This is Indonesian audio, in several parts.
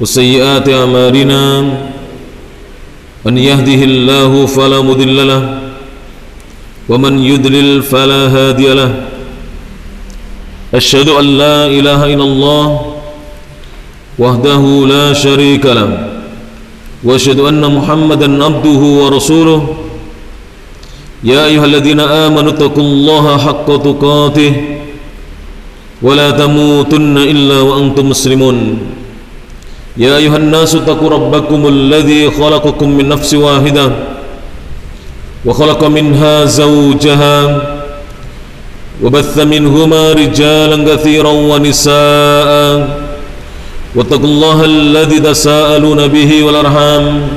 وسيئات أعمالنا من يهده الله فلا مضل له ومن يضلل فلا هادي له أشهد أن لا إله إلا الله وحده لا شريك له وأشهد أن محمدا عبده ورسوله يا أيها الذين آمنوا اتقوا الله حق تقاته ولا تموتن إلا وأنتم مسلمون يا أيها الناس اتقوا ربكم الذي خلقكم من نفس واحدة وخلق منها زوجها وبث منهما رجالا كثيرا ونساء واتقوا الله الذي تساءلون به والأرحام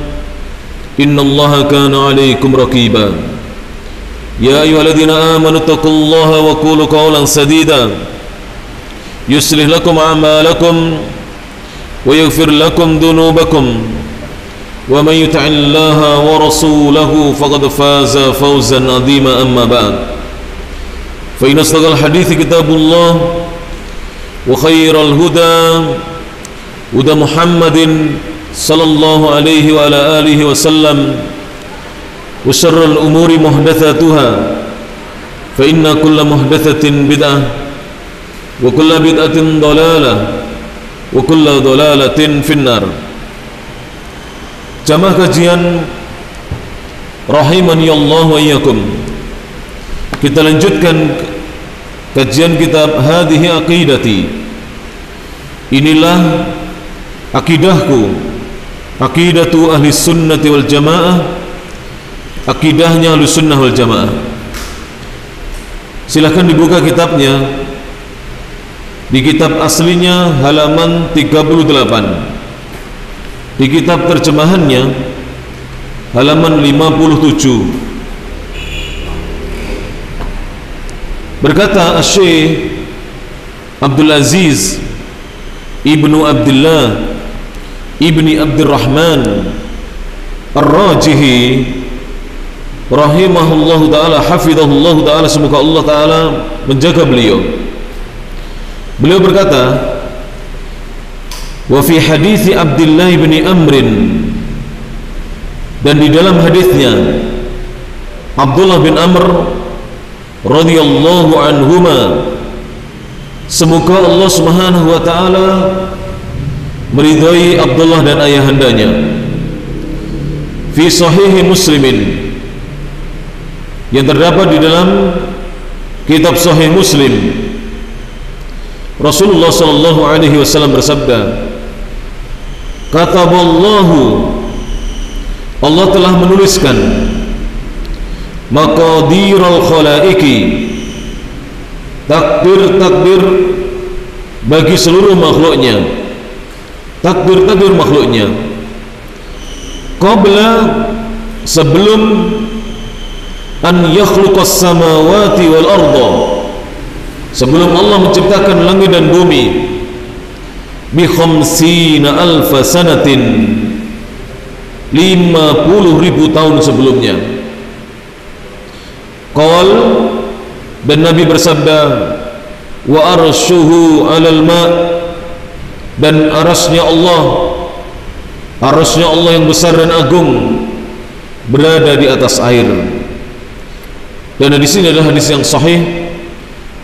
إن الله كان عليكم رقيبا يا أيها الذين آمنوا اتقوا الله وقولوا قولا سديدا يصلح لكم أعمالكم ويغفر لكم ذنوبكم ومن يطع الله ورسوله فقد فاز فوزا عظيما أما بعد فإن أصدق الحديث كتاب الله وخير الهدى هدى محمد صلى الله عليه وعلى آله وسلم وشر الأمور محدثاتها فإن كل محدثة بدعة وكل بدعة ضلالة وكل ضلالة في النار. Jamaah kajian rahimani Allah wa iyyakum. Kita lanjutkan kajian kitab Hadhihi Aqidati. Inilah akidahku, akidatu ahli sunnati wal jamaah, akidahnya ahli sunnah wal jamaah. Silahkan dibuka kitabnya di kitab aslinya halaman 38, di kitab terjemahannya halaman 57. Berkata Syekh Abdul Aziz Ibnu Abdullah Ibni Abdurrahman Ar-Rajihi rahimahullahu ta'ala, hafidhahullahu ta'ala, semoga Allah ta'ala menjaga beliau. Beliau berkata, wa fi hadithi Abdullah bin Amrin, dan di dalam hadisnya Abdullah bin Amr radhiyallahu anhuma, semoga Allah Subhanahu wa taala meridhai Abdullah dan ayahandanya, fi sahih Muslimin, yang terdapat di dalam kitab Sahih Muslim, Rasulullah sallallahu alaihi wasallam bersabda, kataballahu, Allah telah menuliskan, maqadiral khalaiki, takdir-takdir bagi seluruh makhluknya, takdir-takdir makhluknya, qabla, sebelum an yakhluqas samawati wal arda, sebelum Allah menciptakan langit dan bumi, bi khamsina alfa sanatin, 50.000 tahun sebelumnya. Qal, dan Nabi bersabda, wa arshuhu 'alal ma', dan arasnya Allah yang besar dan agung berada di atas air. Dan di sini adalah hadis yang sahih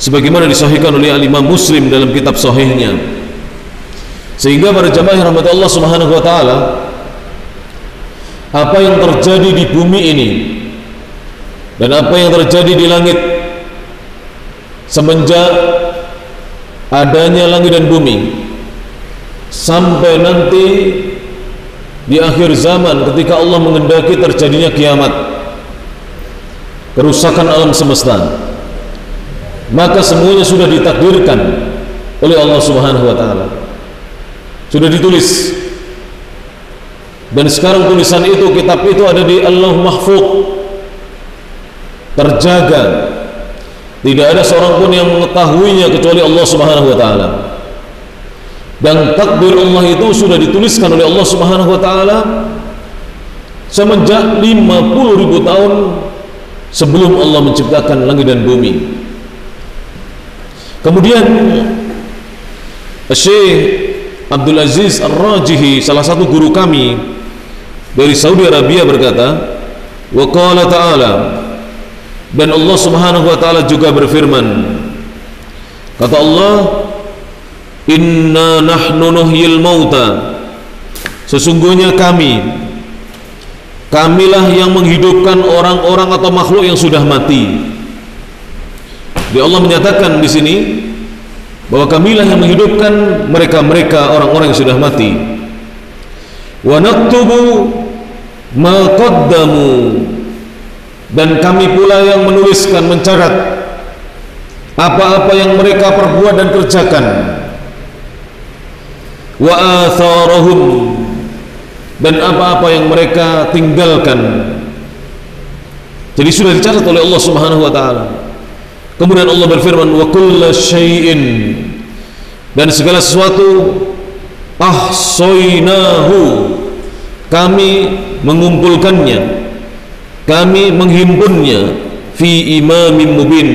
sebagaimana disahihkan oleh Imam Muslim dalam kitab sahihnya. Sehingga para jamaah yang rahmat Allah Subhanahu wa taala, apa yang terjadi di bumi ini dan apa yang terjadi di langit semenjak adanya langit dan bumi sampai nanti di akhir zaman ketika Allah menghendaki terjadinya kiamat, kerusakan alam semesta, maka semuanya sudah ditakdirkan oleh Allah Subhanahu wa taala, sudah ditulis. Dan sekarang tulisan itu, kitab itu ada di Allah Mahfuz, terjaga, tidak ada seorang pun yang mengetahuinya kecuali Allah Subhanahu wa taala. Dan takdir Allah itu sudah dituliskan oleh Allah Subhanahu wa taala semenjak 50.000 tahun sebelum Allah menciptakan langit dan bumi. Kemudian Syekh Abdul Aziz Ar-Rajihi, salah satu guru kami dari Saudi Arabia, berkata, wa qala ta'ala, dan Allah Subhanahu wa taala juga berfirman, kata Allah, inna nahnu nuhyil mauta, sesungguhnya kamilah yang menghidupkan orang-orang atau makhluk yang sudah mati. Jadi Allah menyatakan di sini bahwa kamilah yang menghidupkan mereka orang-orang yang sudah mati. Wa naktubu ma qaddamu, dan kami pula yang menuliskan, mencatat apa-apa yang mereka perbuat dan kerjakan. Wa atharahum, dan apa-apa yang mereka tinggalkan. Jadi sudah dicatat oleh Allah Subhanahu wa taala. Kemudian Allah berfirman, wa kullu syai'in, dan segala sesuatu, ahsaynahu, kami mengumpulkannya, kami menghimpunnya, fi imamin mubin,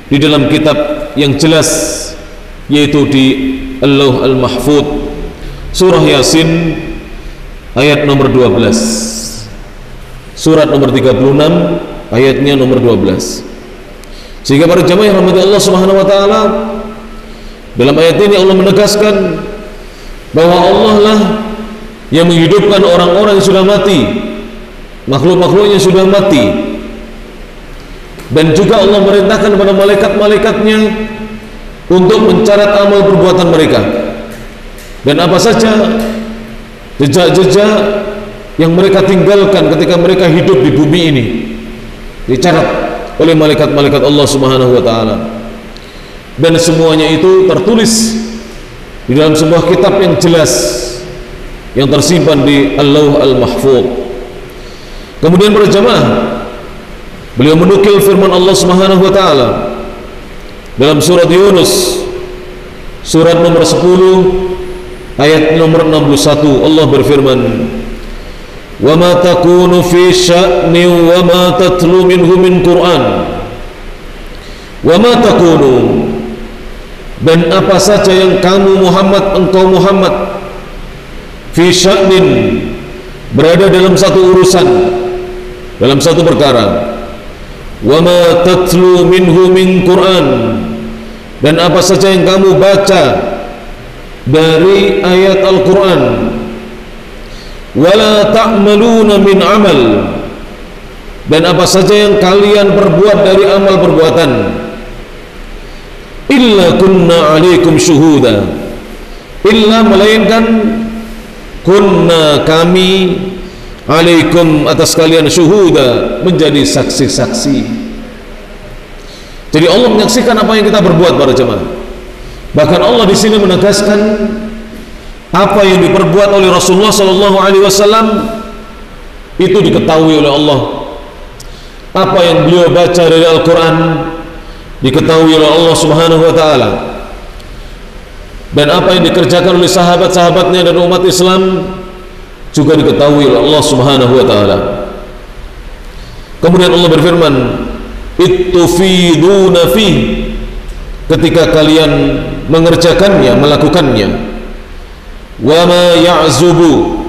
di dalam kitab yang jelas, yaitu di Al-Lauh Al-Mahfuz, surah Yasin ayat nomor 12, surat nomor 36 ayatnya nomor 12. Sehingga para jamaah yang rahmati Allah Subhanahu wa taala, dalam ayat ini Allah menegaskan bahwa Allah lah yang menghidupkan orang-orang yang sudah mati, makhluk-makhluknya sudah mati, dan juga Allah merintahkan kepada malaikat-malaikatnya untuk mencatat amal perbuatan mereka, dan apa saja jejak-jejak yang mereka tinggalkan ketika mereka hidup di bumi ini dicatat oleh malaikat-malaikat Allah Subhanahu wa taala, dan semuanya itu tertulis di dalam sebuah kitab yang jelas yang tersimpan di Al-Lauh Al-Mahfuz. Kemudian para jamaah, beliau menukil firman Allah Subhanahu wa taala dalam surat Yunus, surat nomor 10 ayat nomor 61. Allah berfirman, wa ma takunu fi sya'ni wa ma tatlu minhu min Qur'an, wa ma takunu, dan apa saja yang kamu Muhammad, engkau Muhammad, fi sya'nin, berada dalam satu urusan, dalam satu perkara, wa ma tatlu minhu min Qur'an, dan apa saja yang kamu baca dari ayat Al-Quran, wala ta'maluna min amal, dan apa saja yang kalian perbuat dari amal perbuatan, illa kunna alaikum syuhuda, illa, melainkan, kunna, kami, alaikum, atas kalian, syuhuda, menjadi saksi-saksi. Jadi Allah menyaksikan apa yang kita berbuat para jemaah. Bahkan Allah di sini menegaskan apa yang diperbuat oleh Rasulullah Sallallahu Alaihi Wasallam itu diketahui oleh Allah. Apa yang beliau baca dari Al-Quran diketahui oleh Allah Subhanahu Wa Taala. Dan apa yang dikerjakan oleh sahabat-sahabatnya dan umat Islam juga diketahui oleh Allah Subhanahu Wa Taala. Kemudian Allah berfirman, ittufiduna fi, ketika kalian mengerjakannya, melakukannya, wa ma ya'zubu,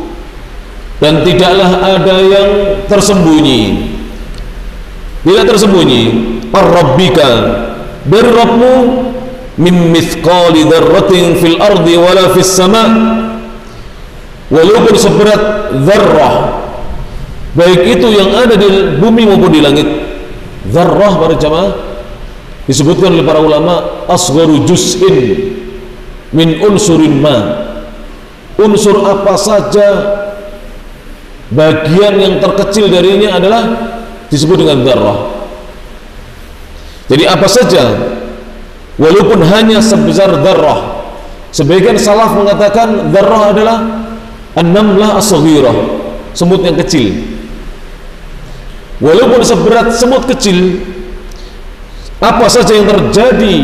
dan tidaklah ada yang tersembunyi, tidak tersembunyi, ar-rabbika, dari Rabbmu, min mithqali dzarratin fil ardi wala fis sama', walaupun seberat dzarrah, baik itu yang ada di bumi maupun di langit. Dzarrah para jamaah disebutkan oleh para ulama asgharu juz'in min unsurin ma, unsur apa saja, bagian yang terkecil darinya adalah disebut dengan dzarrah. Jadi apa saja, walaupun hanya sebesar dzarrah. Sebagian salaf mengatakan dzarrah adalah an-namlah as-saghirah, semut yang kecil. Walaupun seberat semut kecil, apa saja yang terjadi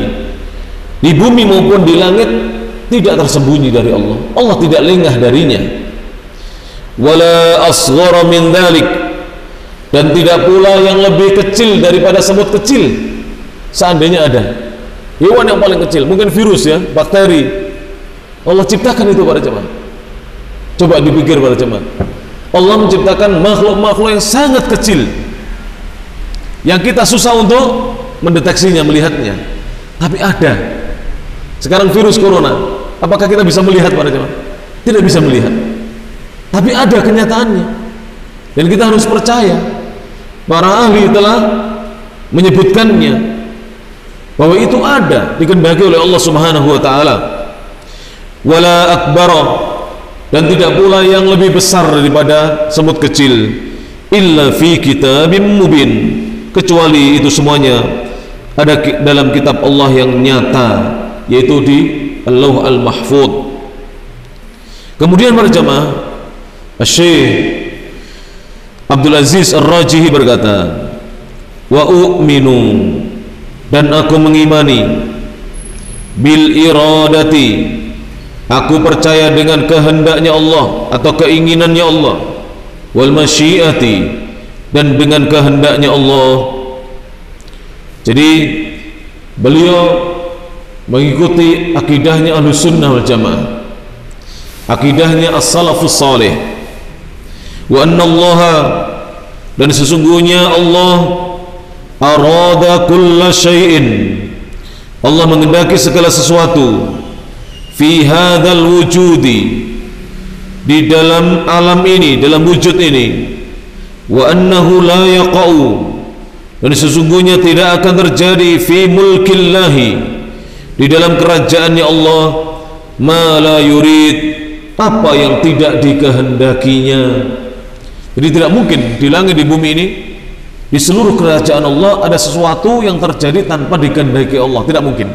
di bumi maupun di langit tidak tersembunyi dari Allah. Allah tidak lengah darinya. Wala asghara min dzalik, dan tidak pula yang lebih kecil daripada semut kecil. Seandainya ada hewan yang paling kecil, mungkin virus ya, bakteri, Allah ciptakan itu para jemaah. Coba dipikir para jemaah. Allah menciptakan makhluk-makhluk yang sangat kecil, yang kita susah untuk mendeteksinya, melihatnya. Tapi ada. Sekarang virus corona, apakah kita bisa melihat para jemaah? Tidak bisa melihat. Tapi ada kenyataannya. Dan kita harus percaya. Para ahli telah menyebutkannya bahwa itu ada, dikehendaki oleh Allah Subhanahu wa taala. Wala akbara, dan tidak pula yang lebih besar daripada semut kecil, illa fi kitabim mubin, kecuali itu semuanya ada dalam kitab Allah yang nyata, yaitu di Al-Lauh Al-Mahfuz. Kemudian para jemaah, Syekh Abdul Aziz Ar-Rajihi berkata, wa u'minu, dan aku mengimani, bil iradati, aku percaya dengan kehendaknya Allah atau keinginannya Allah, wal masyiati, dan dengan kehendaknya Allah. Jadi beliau mengikuti akidahnya Ahlus Sunnah wal Jamaah, akidahnya as-salafus salih. Wa anna Allah, dan sesungguhnya Allah, arada kulla syai'in, Allah menghendaki segala sesuatu, fi hadzal wujudi, di dalam alam ini, dalam wujud ini, wa annahu la yaqa'u, dan sesungguhnya tidak akan terjadi, fi mulkillahi, di dalam kerajaannya Allah, ma la yurid, apa yang tidak dikehendakinya. Jadi tidak mungkin di langit, di bumi ini, di seluruh kerajaan Allah ada sesuatu yang terjadi tanpa dikehendaki Allah. Tidak mungkin.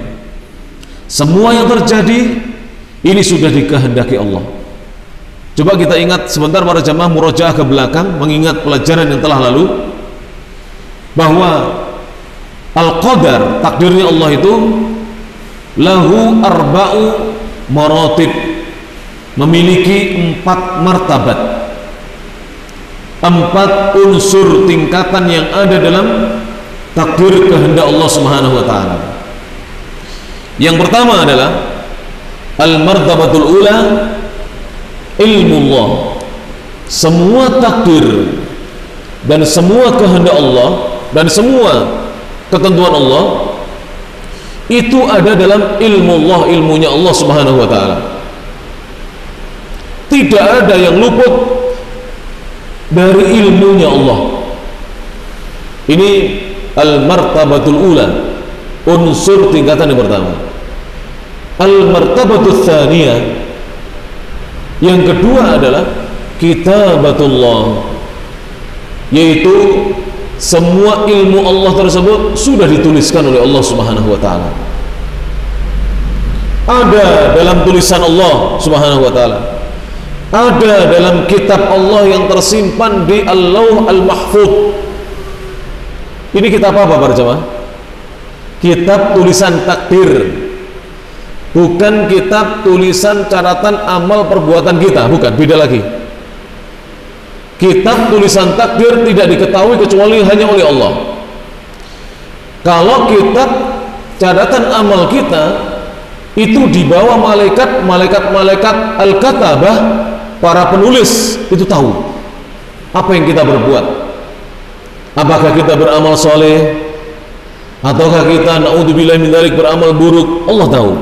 Semua yang terjadi ini sudah dikehendaki Allah. Coba kita ingat sebentar para jamaah, murojaah ke belakang, mengingat pelajaran yang telah lalu, bahwa al-qadar, takdirnya Allah itu lahu arba'u maratib, memiliki 4 martabat, 4 unsur tingkatan yang ada dalam takdir kehendak Allah Subhanahu wa taala. Yang pertama adalah al-martabatul ula, ilmu Allah. Semua takdir dan semua kehendak Allah dan semua ketentuan Allah itu ada dalam ilmu Allah, ilmunya Allah Subhanahu wa taala. Tidak ada yang luput dari ilmunya Allah. Ini al-martabatul ula, unsur tingkatan yang pertama. Al-martabatul tsaniyah, yang kedua adalah kitabatullah, yaitu semua ilmu Allah tersebut sudah dituliskan oleh Allah Subhanahu wa taala. Ada dalam tulisan Allah Subhanahu wa taala, ada dalam kitab Allah yang tersimpan di Al-Lauh Al-Mahfuz. Ini kitab apa para jemaah? Kitab tulisan takdir, bukan kitab tulisan catatan amal perbuatan kita, bukan, beda lagi. Kitab tulisan takdir tidak diketahui kecuali hanya oleh Allah. Kalau kitab catatan amal kita itu dibawa malaikat al-katabah, para penulis itu tahu apa yang kita berbuat. Apakah kita beramal soleh, ataukah kita na'udzubillah min dzalik beramal buruk, Allah tahu.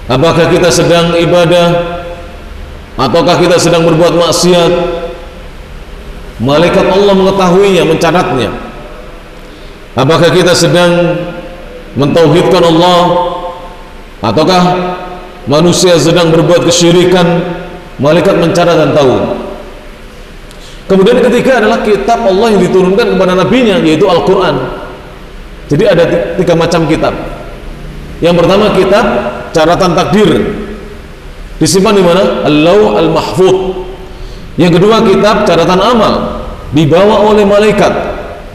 Apakah kita sedang ibadah, ataukah kita sedang berbuat maksiat, malaikat Allah mengetahuinya, mencatatnya. Apakah kita sedang mentauhidkan Allah, ataukah manusia sedang berbuat kesyirikan, malaikat mencatat dan tahu. Kemudian ketiga adalah kitab Allah yang diturunkan kepada nabinya, yaitu Al-Quran. Jadi ada 3 macam kitab. Yang pertama kitab catatan takdir, disimpan di mana? Al-Lauh Al-Mahfuz. Yang kedua kitab catatan amal, dibawa oleh malaikat.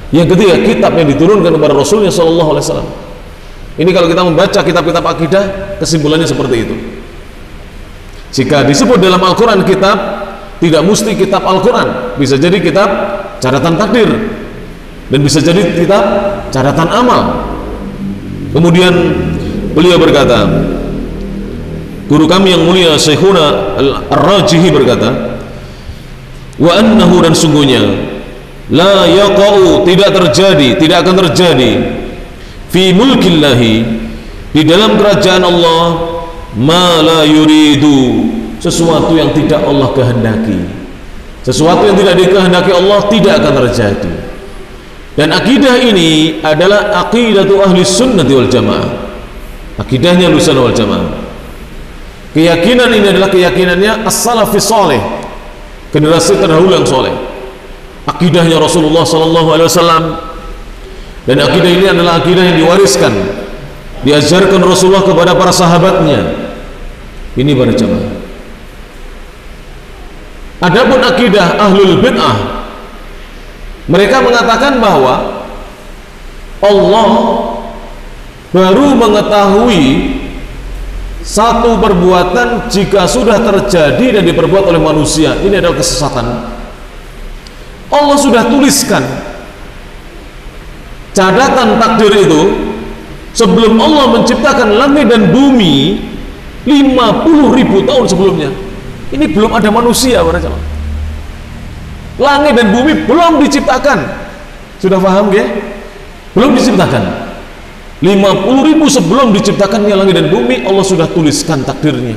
Yang ketiga kitab yang diturunkan kepada Rasulnya Shallallahu Alaihi Wasallam. Ini kalau kita membaca kitab-kitab akidah, kesimpulannya seperti itu. Jika disebut dalam Al-Quran kitab, tidak mesti kitab Al-Quran, bisa jadi kitab catatan takdir, dan bisa jadi kitab catatan amal. Kemudian beliau berkata, guru kami yang mulia Syekhuna Ar-Rajihi berkata, wa annahu, dan sungguhnya la yaqa'u, tidak terjadi, tidak akan terjadi fi mulkillahi, di dalam kerajaan Allah, ma la yuridu, sesuatu yang tidak Allah kehendaki. Sesuatu yang tidak dikehendaki Allah tidak akan terjadi. Dan akidah ini adalah aqidatu ahli sunnati wal jamaah, akidahnya Ahlussunnah wal jamaah. Keyakinan ini adalah keyakinannya as-salafi saleh, generasi terdahulu yang soleh. Akidahnya Rasulullah SAW, dan akidah ini adalah akidah yang diwariskan, diajarkan Rasulullah kepada para sahabatnya. Ini para jamaah. Adapun akidah ahlul bid'ah, mereka mengatakan bahwa Allah baru mengetahui satu perbuatan jika sudah terjadi dan diperbuat oleh manusia. Ini adalah kesesatan. Allah sudah tuliskan catatan takdir itu sebelum Allah menciptakan langit dan bumi 50.000 tahun sebelumnya. Ini belum ada manusia, para jemaah. Langit dan bumi belum diciptakan. Sudah paham ya? Belum diciptakan. 50.000 sebelum diciptakannya langit dan bumi, Allah sudah tuliskan takdirnya.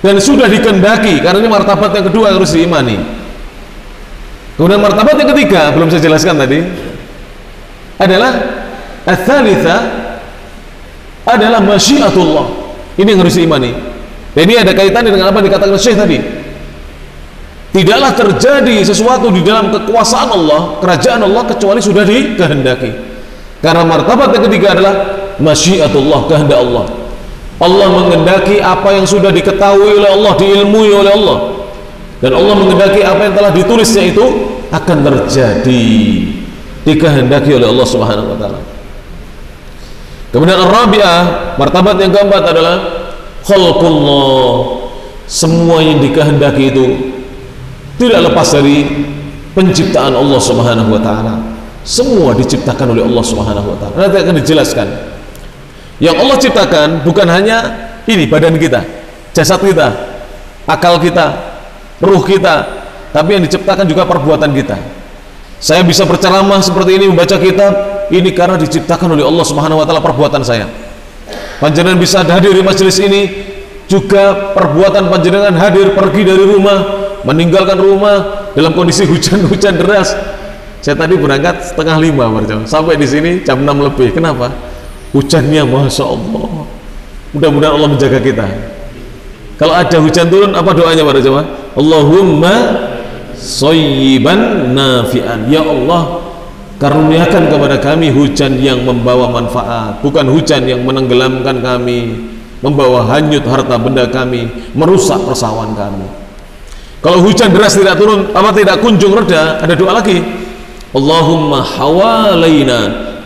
Dan sudah dikehendaki, karena ini martabat yang kedua harus diimani. Kemudian martabat yang ketiga, belum saya jelaskan tadi, adalah ats-tsalitsa, adalah masyiatullah. Ini yang harus diimani. Dan ini ada kaitannya dengan apa yang dikatakan Syekh tadi. Tidaklah terjadi sesuatu di dalam kekuasaan Allah, kerajaan Allah, kecuali sudah dikehendaki. Karena martabat yang ketiga adalah masyiatullah, kehendak Allah. Allah menghendaki apa yang sudah diketahui oleh Allah, diilmui oleh Allah. Dan Allah menghendaki apa yang telah ditulisnya itu akan terjadi, dikehendaki oleh Allah Subhanahu wa taala. Kemudian ar-rabi'ah, martabat yang keempat adalah khalqullah. Semua yang dikehendaki itu tidak lepas dari penciptaan Allah Subhanahu wa taala. Semua diciptakan oleh Allah Subhanahu wa taala. Nanti akan dijelaskan. Yang Allah ciptakan bukan hanya ini badan kita, jasad kita, akal kita, ruh kita, tapi yang diciptakan juga perbuatan kita. Saya bisa berceramah seperti ini, membaca kitab, ini karena diciptakan oleh Allah Subhanahu wa taala perbuatan saya. Panjenengan bisa hadir di majelis ini juga perbuatan panjenengan, hadir pergi dari rumah, meninggalkan rumah dalam kondisi hujan deras. Saya tadi berangkat 4:30 sampai di sini jam 6 lebih. Kenapa? Hujannya Masya Allah. Mudah-mudahan Allah menjaga kita. Kalau ada hujan turun, apa doanya para jemaah? Allahumma shayyiban nafi'an. Ya Allah, karuniakan kepada kami hujan yang membawa manfaat, bukan hujan yang menenggelamkan kami, membawa hanyut harta benda kami, merusak persawahan kami. Kalau hujan deras tidak turun, apa tidak kunjung reda, ada doa lagi. Allahumma hawalaina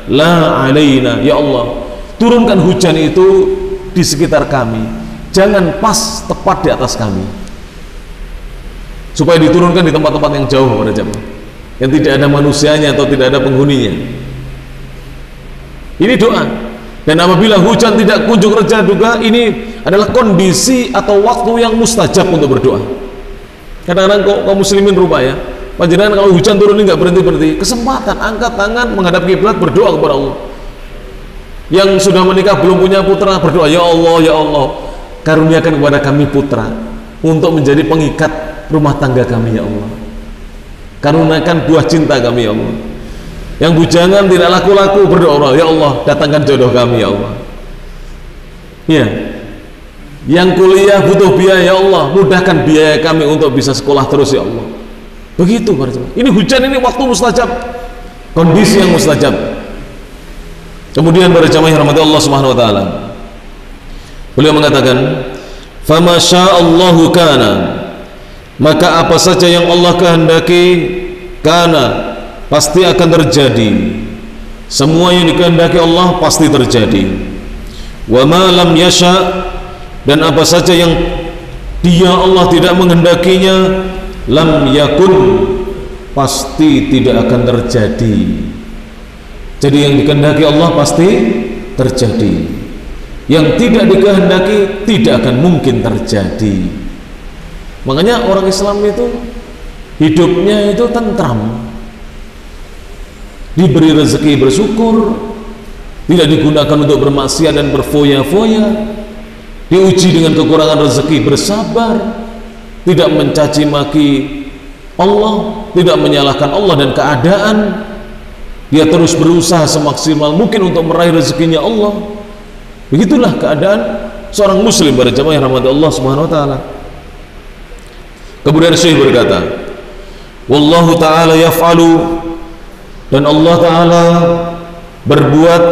la alaina. Ya Allah, turunkan hujan itu di sekitar kami, jangan pas tepat di atas kami, supaya diturunkan di tempat-tempat yang jauh pada jemaah, yang tidak ada manusianya atau tidak ada penghuninya. Ini doa. Dan apabila hujan tidak kunjung reda juga, ini adalah kondisi atau waktu yang mustajab untuk berdoa. Kadang-kadang kaum muslimin rupa ya, panjenengan kalau hujan turun ini nggak berhenti-berhenti, kesempatan angkat tangan menghadap kiblat, berdoa kepada Allah. Yang sudah menikah belum punya putra, berdoa, ya Allah, karuniakan kepada kami putra untuk menjadi pengikat rumah tangga kami, ya Allah. Karuniakan buah cinta kami, ya Allah. Yang bujangan tidak laku-laku, berdoa, ya Allah, datangkan jodoh kami, ya Allah. Ya. Yang kuliah butuh biaya, ya Allah, mudahkan biaya kami untuk bisa sekolah terus, ya Allah. Begitu para jemaah. Ini hujan, ini waktu mustajab, kondisi yang mustajab. Kemudian para jemaah yang rahmati Allah Subhanahu wa taala, beliau mengatakan, "Fama sya'allahu kana." Maka apa saja yang Allah kehendaki, kana, pasti akan terjadi. Semua yang dikehendaki Allah pasti terjadi. Wa ma lam yasha, dan apa saja yang Dia Allah tidak menghendakinya, lam yakun, pasti tidak akan terjadi. Jadi yang dikehendaki Allah pasti terjadi. yang tidak dikehendaki tidak akan mungkin terjadi. Makanya orang Islam itu hidupnya itu tentram, diberi rezeki bersyukur, tidak digunakan untuk bermaksiat dan berfoya-foya, diuji dengan kekurangan rezeki bersabar, tidak mencaci maki Allah, tidak menyalahkan Allah dan keadaan. Dia terus berusaha semaksimal mungkin untuk meraih rezekinya Allah. Begitulah keadaan seorang muslim pada jamaah yang rahmati Allah Subhanahu wa taala. Kemudian Syekh berkata, wallahu taala yaf'alu, dan Allah taala berbuat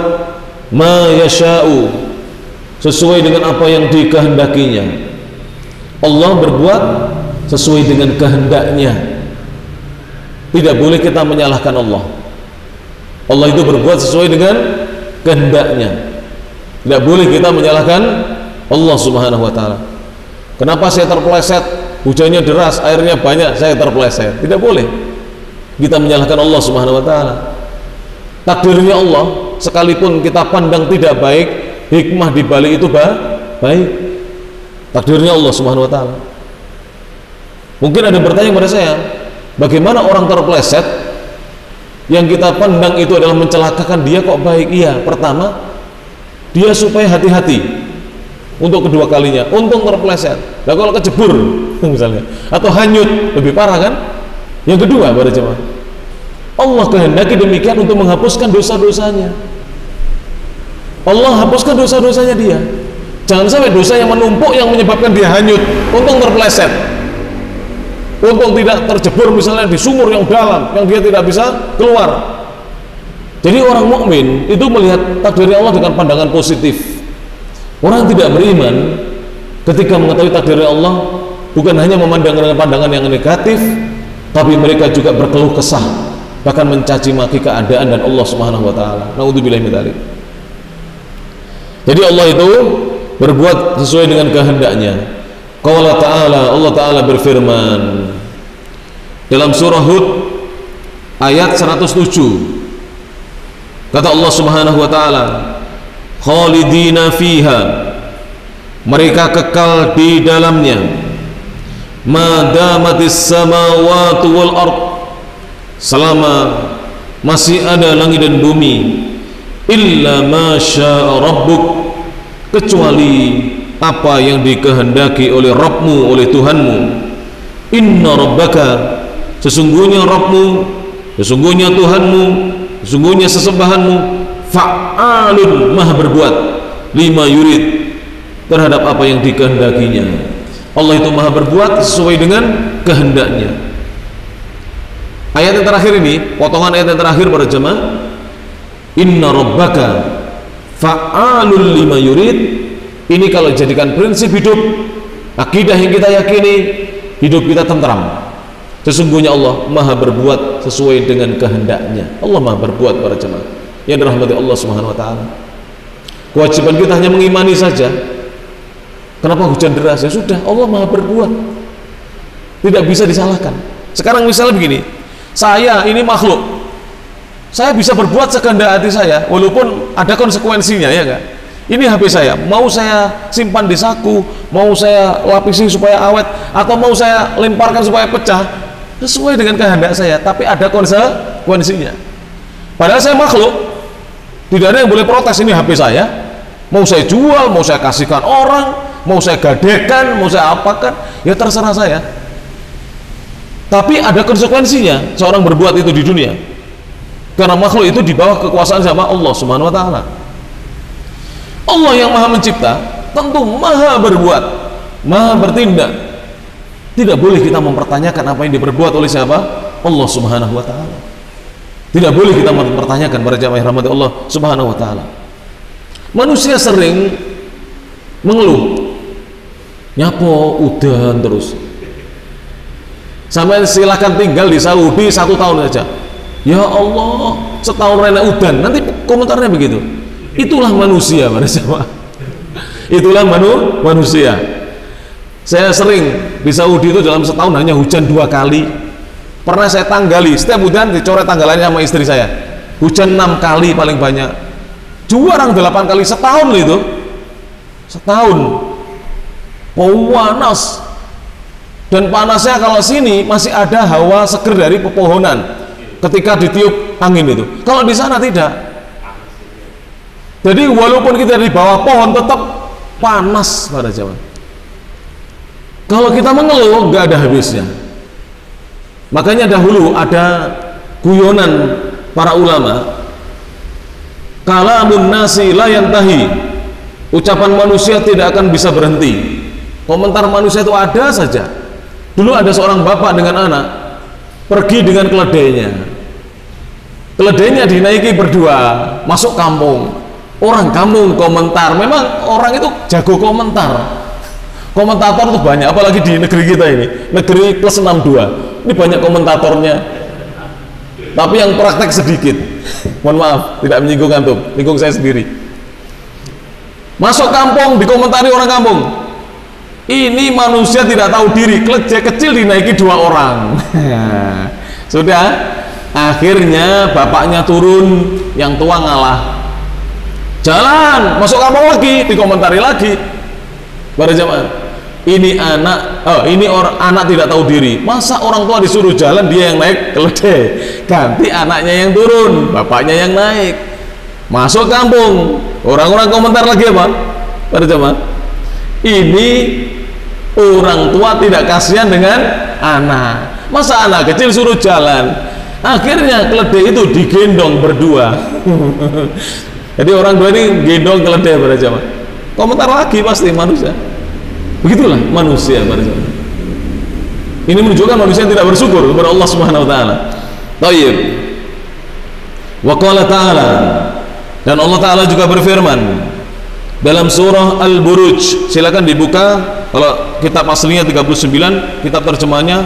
ma yasha'u, sesuai dengan apa yang dikehendakinya. Allah berbuat sesuai dengan kehendaknya. Tidak boleh kita menyalahkan Allah. Allah itu berbuat sesuai dengan kehendaknya. Tidak boleh kita menyalahkan Allah Subhanahu wa taala. Kenapa saya terpeleset? Hujannya deras, airnya banyak, saya terpeleset. Tidak boleh kita menyalahkan Allah Subhanahu wa taala. Takdirnya Allah, sekalipun kita pandang tidak baik, hikmah di balik itu baik. Takdirnya Allah Subhanahu wa taala. Mungkin ada yang bertanya kepada saya, bagaimana orang terpeleset yang kita pandang itu adalah mencelakakan dia kok baik? Iya, pertama dia supaya hati-hati untuk kedua kalinya, untung terpeleset. Nah kalau kecebur misalnya atau hanyut lebih parah kan? Yang kedua pada jemaah, Allah kehendaki demikian untuk menghapuskan dosa-dosanya. Allah hapuskan dosa-dosanya dia. Jangan sampai dosa yang menumpuk yang menyebabkan dia hanyut, untung terpeleset, untung tidak terjebur misalnya di sumur yang dalam yang dia tidak bisa keluar. Jadi orang mukmin itu melihat takdir Allah dengan pandangan positif. Orang tidak beriman ketika mengetahui takdir Allah bukan hanya memandang dengan pandangan yang negatif, tapi mereka juga berkeluh kesah, bahkan mencaci maki keadaan dan Allah Subhanahu wa taala. Naudzubillahi min dzalik. Jadi Allah itu berbuat sesuai dengan kehendaknya. Qala ta'ala, Allah taala berfirman dalam surah Hud ayat 107. Kata Allah Subhanahu wa taala, khalidina fiha, mereka kekal di dalamnya, ma damatis samawati wal ard, selama masih ada langit dan bumi, illa ma syaa rabbuk, kecuali apa yang dikehendaki oleh Rabbmu, oleh Tuhanmu. Inna rabbaka, sesungguhnya Rabbmu, sesungguhnya Tuhanmu, sesungguhnya sesembahanmu, fa'alun, maha berbuat, lima yurid, terhadap apa yang dikehendakinya. Allah itu maha berbuat sesuai dengan kehendaknya. Ayat yang terakhir ini, potongan ayat yang terakhir pada jemaah, inna rabbaka fa'alun lima yurid, ini kalau jadikan prinsip hidup, akidah yang kita yakini, hidup kita tentram. Sesungguhnya Allah maha berbuat sesuai dengan kehendaknya. Allah maha berbuat para jemaah yang dirahmati Allah Subhanahu wa taala. Kewajiban kita hanya mengimani saja. Kenapa hujan deras? Ya sudah, Allah maha berbuat, tidak bisa disalahkan. Sekarang misalnya begini, saya ini makhluk, saya bisa berbuat sekehendak hati saya, walaupun ada konsekuensinya, ya kan? Ini HP saya, mau saya simpan di saku, mau saya lapisi supaya awet, atau mau saya lemparkan supaya pecah, sesuai dengan kehendak saya, tapi ada konsekuensinya. Padahal saya makhluk, tidak ada yang boleh protes. Ini HP saya, mau saya jual, mau saya kasihkan orang, mau saya gadekan, mau saya apakan, ya terserah saya. Tapi ada konsekuensinya seorang berbuat itu di dunia, karena makhluk itu di bawah kekuasaan sama Allah Subhanahu wa taala. Allah yang maha mencipta tentu maha berbuat, maha bertindak. Tidak boleh kita mempertanyakan apa yang diperbuat oleh siapa? Allah Subhanahu wa taala. Tidak boleh kita mempertanyakan para jamaah rahmati Allah Subhanahu wa taala. Manusia sering mengeluh, nyapo udan terus. Sampai silakan tinggal di Saudi 1 tahun saja. Ya Allah, setahun rena udan. Nanti komentarnya begitu. Itulah manusia para jamaah. Itulah manusia. Saya sering di Saudi itu dalam setahun hanya hujan 2 kali. Pernah saya tanggali, setiap hujan dicoret tanggalannya sama istri saya. Hujan 6 kali paling banyak. Juarang 8 kali setahun itu. setahun panas, dan panasnya kalau sini masih ada hawa seger dari pepohonan ketika ditiup angin itu, kalau di sana tidak. Jadi walaupun kita di bawah pohon tetap panas pada zaman. Kalau kita mengeluh nggak ada habisnya. Makanya dahulu ada guyonan para ulama, kalamun nasi la yantahi, ucapan manusia tidak akan bisa berhenti. Komentar manusia itu ada saja. Dulu ada seorang bapak dengan anak pergi dengan keledainya. Keledainya dinaiki berdua masuk kampung. Orang kampung komentar, memang orang itu jago komentar. Komentator itu banyak, apalagi di negeri kita ini, negeri plus 62. Ini banyak komentatornya. Tapi yang praktek sedikit. Mohon maaf, tidak menyinggung antum, menyinggung saya sendiri. Masuk kampung dikomentari orang kampung. Ini manusia tidak tahu diri, keledai kecil dinaiki 2 orang. Sudah, akhirnya bapaknya turun, yang tua ngalah. Jalan, masuk kampung lagi, dikomentari lagi. Pada jamaah, ini anak, anak tidak tahu diri. Masa orang tua disuruh jalan, dia yang naik keledai, ganti anaknya yang turun, bapaknya yang naik. Masuk kampung, orang-orang komentar lagi apa? Pada jamaah, ini orang tua tidak kasihan dengan anak. Masa anak kecil suruh jalan? Akhirnya keledai itu digendong berdua. Jadi orang dua ini gendong keledai pada jamaah. Komentar lagi pasti manusia. Begitulah manusia pada jamaah. Ini menunjukkan manusia yang tidak bersyukur kepada Allah Subhanahu wa taala. Thayyib. Wa qala ta'ala, dan Allah taala juga berfirman dalam surah Al-Buruj. Silakan dibuka, kalau kitab aslinya 39, kitab terjemahnya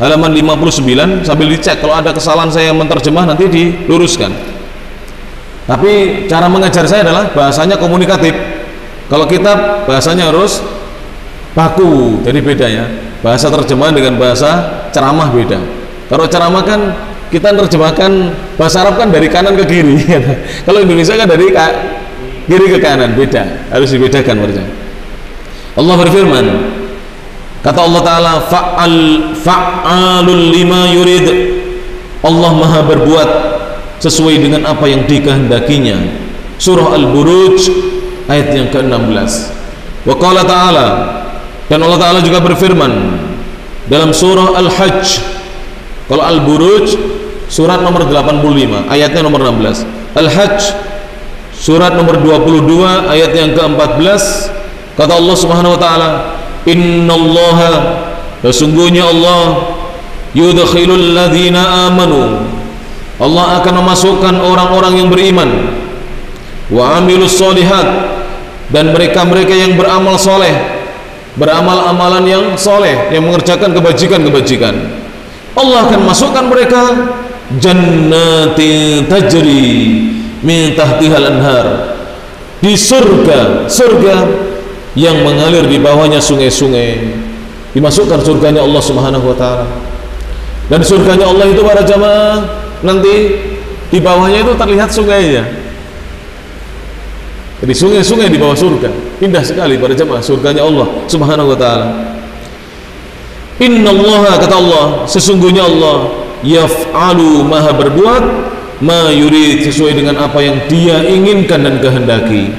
halaman 59, sambil dicek kalau ada kesalahan saya menterjemah nanti diluruskan. Tapi cara mengajar saya adalah bahasanya komunikatif. Kalau kitab bahasanya harus baku, jadi beda ya. Bahasa terjemahan dengan bahasa ceramah beda. Kalau ceramah kan kita terjemahkan bahasa Arab kan dari kanan ke kiri. Kalau Indonesia kan dari kiri ke kanan, beda. Harus dibedakan berarti. Allah berfirman, kata Allah Ta'ala, fa'alul lima yurid. Allah maha berbuat sesuai dengan apa yang dikehendakinya. Surah Al-Buruj ayat yang ke-16. Wa qala ta'ala, dan Allah Ta'ala juga berfirman dalam surah Al-Hajj. Kalau Al-Buruj surat nomor 85 ayatnya nomor 16, Al-Hajj surat nomor 22 ayat yang ke-14, kata Allah Subhanahu wa taala, innallaha, sesungguhnya Allah, yudkhilul ladzina amanu, Allah akan memasukkan orang-orang yang beriman, wa amilus sholihat, dan mereka-mereka yang beramal soleh, beramal amalan yang soleh, yang mengerjakan kebajikan-kebajikan, Allah akan masukkan mereka jannatin tajri min tahtihal anhar, di surga, surga yang mengalir di bawahnya sungai-sungai. Dimasukkan surganya Allah Subhanahu wa taala. Dan surganya Allah itu para jamaah, nanti di bawahnya itu terlihat sungainya. Jadi sungai-sungai di bawah surga. Indah sekali para jamaah surganya Allah Subhanahu wa taala. Innallaha, kata Allah, sesungguhnya Allah, yaf'alu, maha berbuat, ma yurid, sesuai dengan apa yang Dia inginkan dan kehendaki.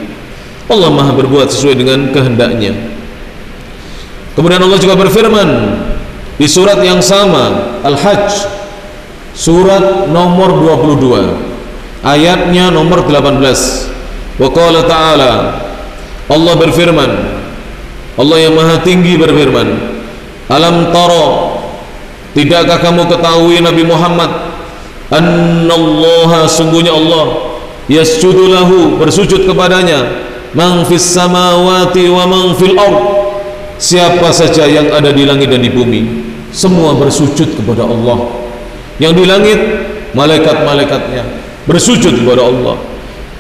Allah maha berbuat sesuai dengan kehendaknya. Kemudian Allah juga berfirman di surat yang sama, Al-Hajj surat nomor 22 ayatnya nomor 18. Wa qala ta'ala, Allah berfirman, Allah yang maha tinggi berfirman, alam tara, tidakkah kamu ketahui Nabi Muhammad, annallaha, sungguhnya Allah, yasjudu lahu, bersujud kepadanya, man fis samawati wa man fil ard, siapa saja yang ada di langit dan di bumi, semua bersujud kepada Allah. Yang di langit malaikat-malaikatnya bersujud kepada Allah,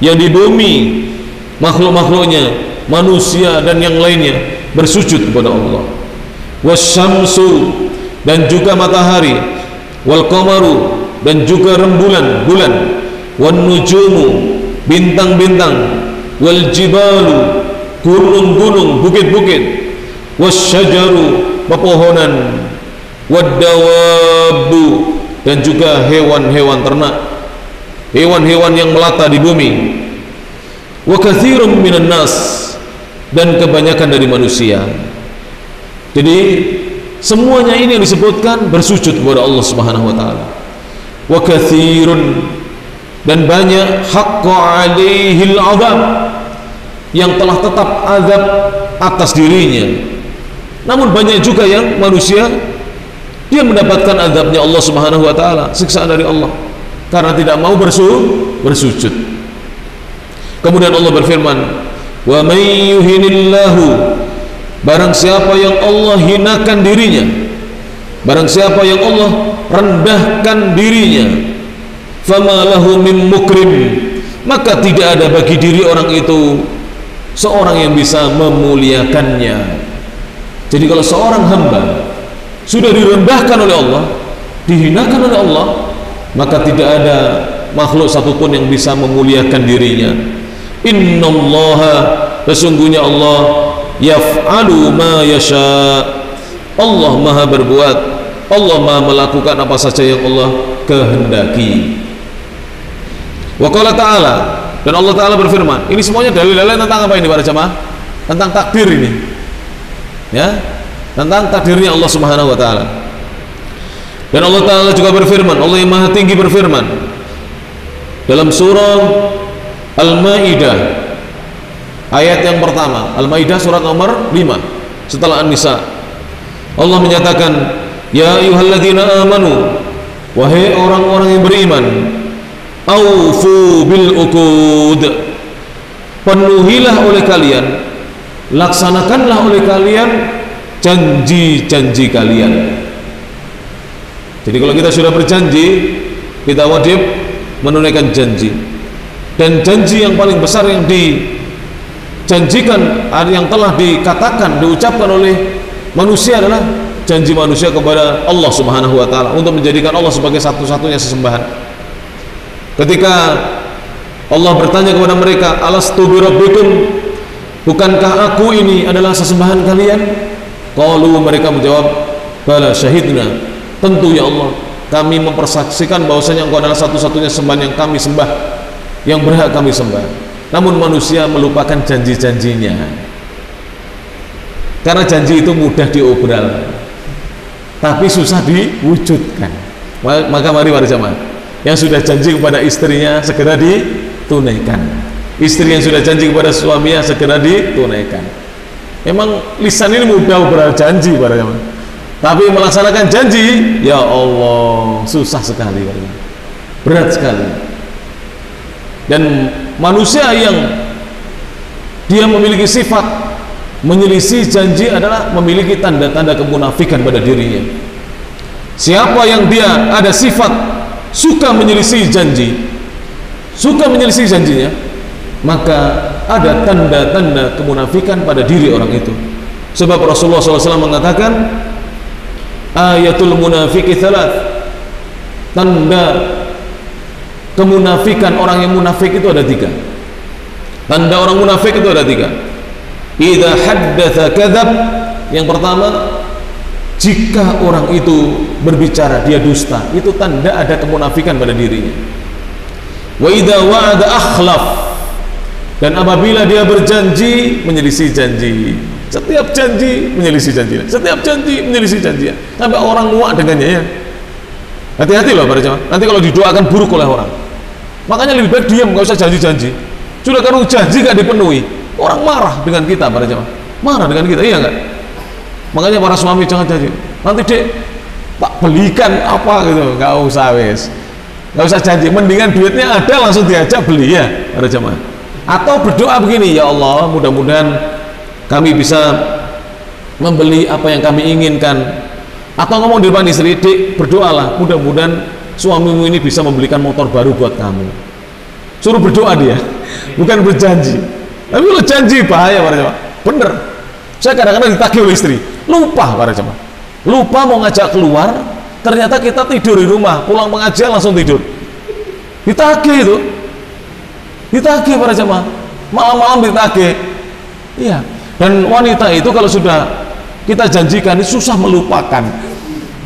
yang di bumi makhluk-makhluknya, manusia dan yang lainnya bersujud kepada Allah. Wasyamsu, dan juga matahari, wal qamaru, dan juga rembulan, bulan, wan nujumu, bintang-bintang, wal jibalu, gunung-gunung, bukit-bukit, wasyajaru, pepohonan, waddawabu, dan juga hewan-hewan ternak, hewan-hewan yang melata di bumi, wa katsirum minan nas, dan kebanyakan dari manusia. Jadi semuanya ini yang disebutkan bersujud kepada Allah Subhanahu wa taala. Wa katsirun, dan banyak, haqqa alaihil azab, yang telah tetap azab atas dirinya. Namun banyak juga yang manusia dia mendapatkan azabnya Allah Subhanahu wa taala, siksaan dari Allah karena tidak mau bersujud. Kemudian Allah berfirman, wa may yuhinillahu, barang siapa yang Allah hinakan dirinya, barang siapa yang Allah rendahkan dirinya, fama lahu min mukrim, maka tidak ada bagi diri orang itu seorang yang bisa memuliakannya. Jadi kalau seorang hamba sudah direndahkan oleh Allah, dihinakan oleh Allah, maka tidak ada makhluk satupun yang bisa memuliakan dirinya. Innallaha, sesungguhnya Allah, yaf'alu ma yasha, Allah maha berbuat, Allah maha melakukan apa saja yang Allah kehendaki. Wa qala ta'ala, dan Allah Ta'ala berfirman, ini semuanya dalil-dalil tentang apa ini para jamaah? Tentang takdir ini, ya, tentang takdirnya Allah Subhanahu wa taala. Dan Allah Ta'ala juga berfirman, Allah yang maha tinggi berfirman dalam surah Al-Maidah ayat yang pertama. Al-Maidah surat nomor 5 setelah An-Nisa. Allah menyatakan, ya ayyuhalladzina amanu, wahai orang-orang yang beriman, aufu bil uqud, penuhilah oleh kalian, laksanakanlah oleh kalian janji-janji kalian. Jadi kalau kita sudah berjanji, kita wajib menunaikan janji. Dan janji yang paling besar yang dijanjikan, yang telah dikatakan, diucapkan oleh manusia adalah janji manusia kepada Allah Subhanahu wa taala untuk menjadikan Allah sebagai satu-satunya sesembahan. Ketika Allah bertanya kepada mereka, alastu bi rabbikum, bukankah aku ini adalah sesembahan kalian? Qalu, mereka menjawab, bala syahidna, tentu ya Allah, kami mempersaksikan bahwasanya Engkau adalah satu-satunya sembahan yang kami sembah, yang berhak kami sembah. Namun manusia melupakan janji-janjinya, karena janji itu mudah diobral tapi susah diwujudkan. Maka mari para jamaah, yang sudah janji kepada istrinya segera ditunaikan, istri yang sudah janji kepada suaminya segera ditunaikan. Memang lisan ini mudah berjanji para jamaah, tapi melaksanakan janji, ya Allah, susah sekali, berat sekali. Dan manusia yang dia memiliki sifat menyelisih janji adalah memiliki tanda-tanda kemunafikan pada dirinya. Siapa yang dia ada sifat suka menyelisih janji, suka menyelisih janjinya, maka ada tanda-tanda kemunafikan pada diri orang itu. Sebab Rasulullah SAW mengatakan, ayatul munafiki thalath, tanda kemunafikan orang yang munafik itu ada 3. Tanda orang munafik itu ada 3. Idza haddatsa kadzab, yang pertama, jika orang itu berbicara dia dusta, itu tanda ada kemunafikan pada dirinya. Wa idza wa'ada akhlaf, dan apabila dia berjanji menyelisih janji. Setiap janji menyelisih janji, setiap janji menyelisih janji, sampai orang muak dengannya, ya. Hati-hati loh para jemaah, nanti kalau didoakan buruk oleh orang. Makanya lebih baik diam, nggak usah janji-janji. Sudah kalau janji nggak dipenuhi, orang marah dengan kita para jemaah, marah dengan kita, iya nggak? Makanya para suami jangan janji, nanti dek tak belikan apa gitu, nggak usah, wes, nggak usah janji. Mendingan duitnya ada langsung diajak beli, ya para jemaah. Atau berdoa begini, ya Allah, mudah-mudahan kami bisa membeli apa yang kami inginkan. Atau ngomong di depan istri, dek berdoalah, mudah-mudahan suamimu ini bisa membelikan motor baru buat kamu. Suruh berdoa dia, bukan berjanji. Tapi kalau janji bahaya para jemaah, bener. Saya kadang-kadang ditagih oleh istri, lupa para jemaah, lupa mau ngajak keluar, ternyata kita tidur di rumah, pulang pengajian langsung tidur. Ditagih itu, ditagih para jemaah, malam-malam ditagih. Iya. Dan wanita itu kalau sudah kita janjikan itu susah melupakan.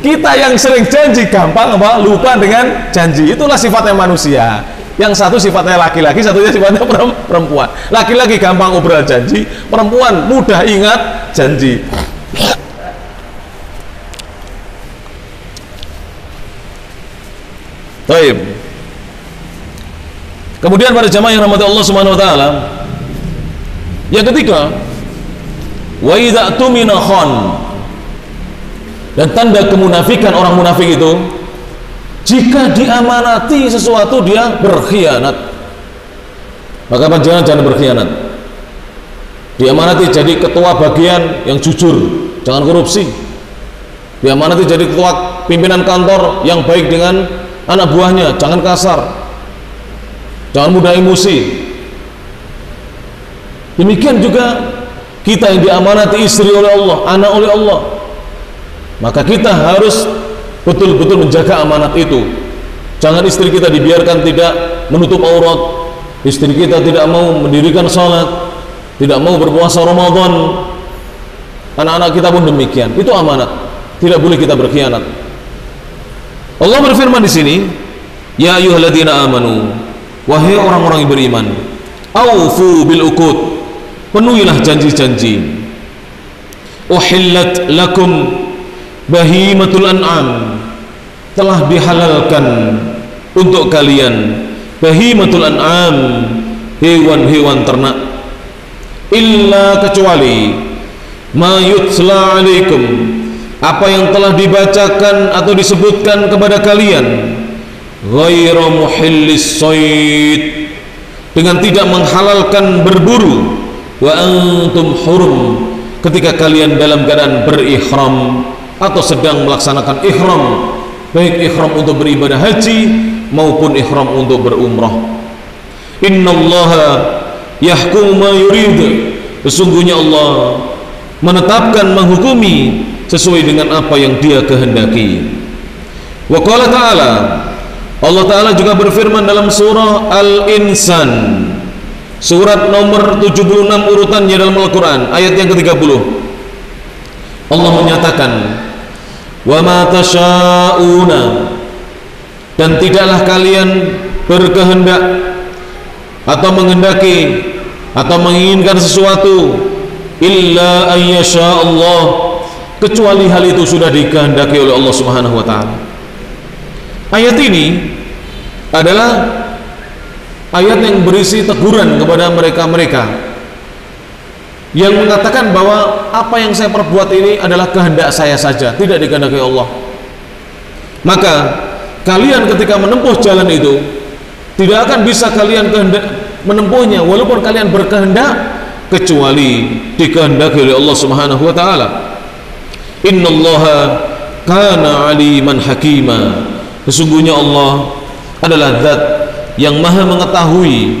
Kita yang sering janji gampang apa? Lupa dengan janji. Itulah sifatnya manusia. Yang satu sifatnya laki-laki, satunya sifatnya perempuan. Laki-laki gampang obrol janji, perempuan mudah ingat janji. Baik. Kemudian para jamaah yang rahmati Allah Subhanahu wa taala, yang ketiga, wa idza tumina khan. Dan tanda kemunafikan orang munafik itu, jika diamanati sesuatu dia berkhianat. Maka jangan berkhianat. Diamanati jadi ketua bagian yang jujur, jangan korupsi. Diamanati jadi ketua pimpinan kantor yang baik dengan anak buahnya, jangan kasar, jangan mudah emosi. Demikian juga kita yang diamanati istri oleh Allah, anak oleh Allah, maka kita harus betul-betul menjaga amanat itu. Jangan istri kita dibiarkan tidak menutup aurat, istri kita tidak mau mendirikan salat, tidak mau berpuasa Ramadan, anak-anak kita pun demikian. Itu amanat, tidak boleh kita berkhianat. Allah berfirman di sini, ya ayyuhalladzina amanu, wahai orang-orang yang beriman, aufu bil uqud, penuhilah janji-janji. Uhillat lakum bahimatul an'am, telah dihalalkan untuk kalian bahimatul an'am, hewan-hewan ternak, illa kecuali ma yutla alaikum, apa yang telah dibacakan atau disebutkan kepada kalian, ghairu muhillis shayd, dengan tidak menghalalkan berburu, wa antum hurum, ketika kalian dalam keadaan berihram atau sedang melaksanakan ihram, baik ihram untuk beribadah haji maupun ihram untuk berumrah. Innallaha yahkumu ma yurid, sesungguhnya Allah menetapkan, menghukumi sesuai dengan apa yang Dia kehendaki. Wa qala ta'ala, Allah Ta'ala juga berfirman dalam surah Al-Insan, surat nomor 76 urutannya dalam Al-Quran, ayat yang ke-30. Allah menyatakan, wa ma tasyauna, dan tidaklah kalian berkehendak atau menghendaki atau menginginkan sesuatu, illa ayyasha Allah, kecuali hal itu sudah dikehendaki oleh Allah Subhanahu wa taala. Ayat ini adalah ayat yang berisi teguran kepada mereka-mereka yang mengatakan bahwa apa yang saya perbuat ini adalah kehendak saya saja, tidak dikehendaki Allah. Maka kalian ketika menempuh jalan itu tidak akan bisa kalian menempuhnya walaupun kalian berkehendak, kecuali dikehendaki oleh Allah Subhanahu wa taala. Innallaha kana aliman hakima, sesungguhnya Allah adalah zat yang maha mengetahui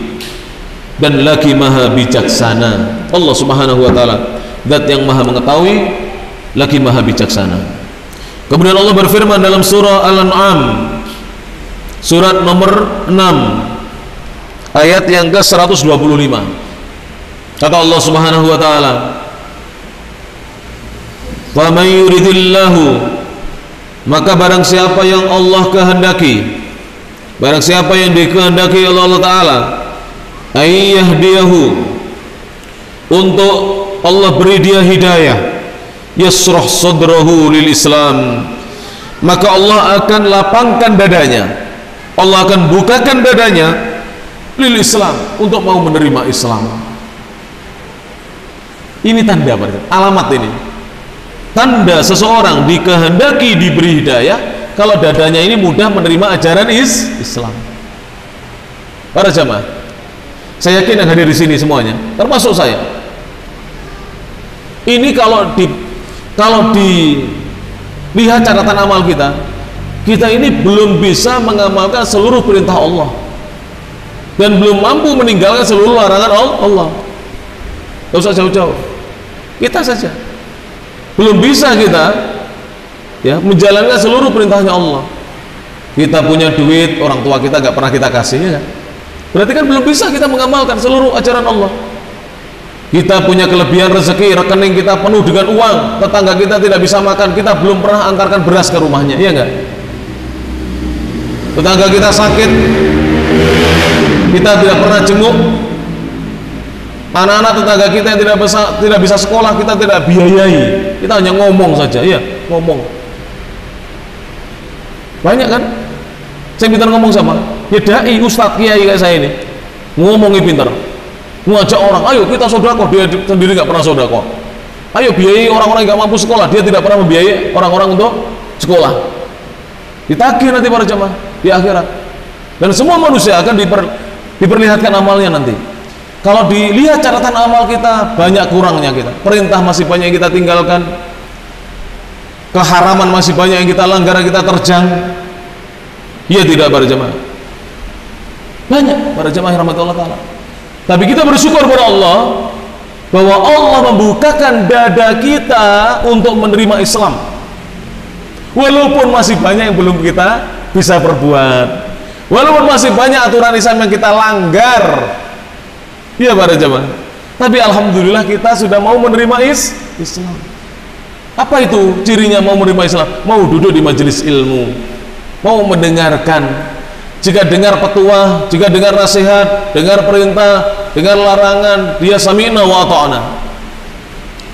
dan lagi maha bijaksana. Allah Subhanahu wa taala zat yang maha mengetahui lagi maha bijaksana. Kemudian Allah berfirman dalam surah Al-An'am surat nomor 6 ayat yang ke-125. Kata Allah Subhanahu wa taala, "Fa may yuridillahu," maka barang siapa yang Allah kehendaki, barang siapa yang dikehendaki oleh Allah taala, ayyahdiyahu, untuk Allah beri dia hidayah, yasrah sadrahu lil Islam, maka Allah akan lapangkan dadanya, Allah akan bukakan dadanya lil Islam, untuk mau menerima Islam. Ini tanda, alamat ini tanda seseorang dikehendaki diberi hidayah kalau dadanya ini mudah menerima ajaran Islam. Para jamaah, saya yakin yang hadir di sini semuanya, termasuk saya, ini kalau dilihat catatan amal kita, kita ini belum bisa mengamalkan seluruh perintah Allah dan belum mampu meninggalkan seluruh larangan Allah. Tidak usah jauh-jauh, kita saja belum bisa kita menjalankan seluruh perintahnya Allah. Kita punya duit, orang tua kita nggak pernah kita kasih, ya kan? Berarti kan belum bisa kita mengamalkan seluruh ajaran Allah. Kita punya kelebihan rezeki, rekening kita penuh dengan uang, tetangga kita tidak bisa makan, kita belum pernah antarkan beras ke rumahnya, iya enggak? Tetangga kita sakit, kita tidak pernah jenguk. Anak-anak tetangga kita yang tidak bisa sekolah, kita tidak biayai, kita hanya ngomong saja, iya, ngomong. Banyak kan? Saya pintar ngomong sama, ya dai, ustadz, kiai kayak saya ini, ngomongnya pintar. Mengajak orang, ayo kita sodako, dia sendiri nggak pernah sodako. Ayo biayai orang-orang yang nggak mampu sekolah, dia tidak pernah membiayai orang-orang untuk sekolah. Ditagih nanti para jamaah di akhirat. Dan semua manusia akan diperlihatkan amalnya nanti. Kalau dilihat catatan amal kita, banyak kurangnya kita. Perintah masih banyak yang kita tinggalkan, keharaman masih banyak yang kita langgar, yang kita terjang. Iya tidak para jamaah? Banyak para jamaah rahmat Allah Ta'ala. Tapi kita bersyukur kepada Allah bahwa Allah membukakan dada kita untuk menerima Islam, walaupun masih banyak yang belum kita bisa perbuat, walaupun masih banyak aturan Islam yang kita langgar. Iya para jamaah. Tapi alhamdulillah kita sudah mau menerima Islam. Apa itu cirinya mau menerima Islam? Mau duduk di majelis ilmu, mau mendengarkan. Jika dengar petuah, jika dengar nasihat, dengar perintah, dengar larangan, dia sami'na wa ata'na,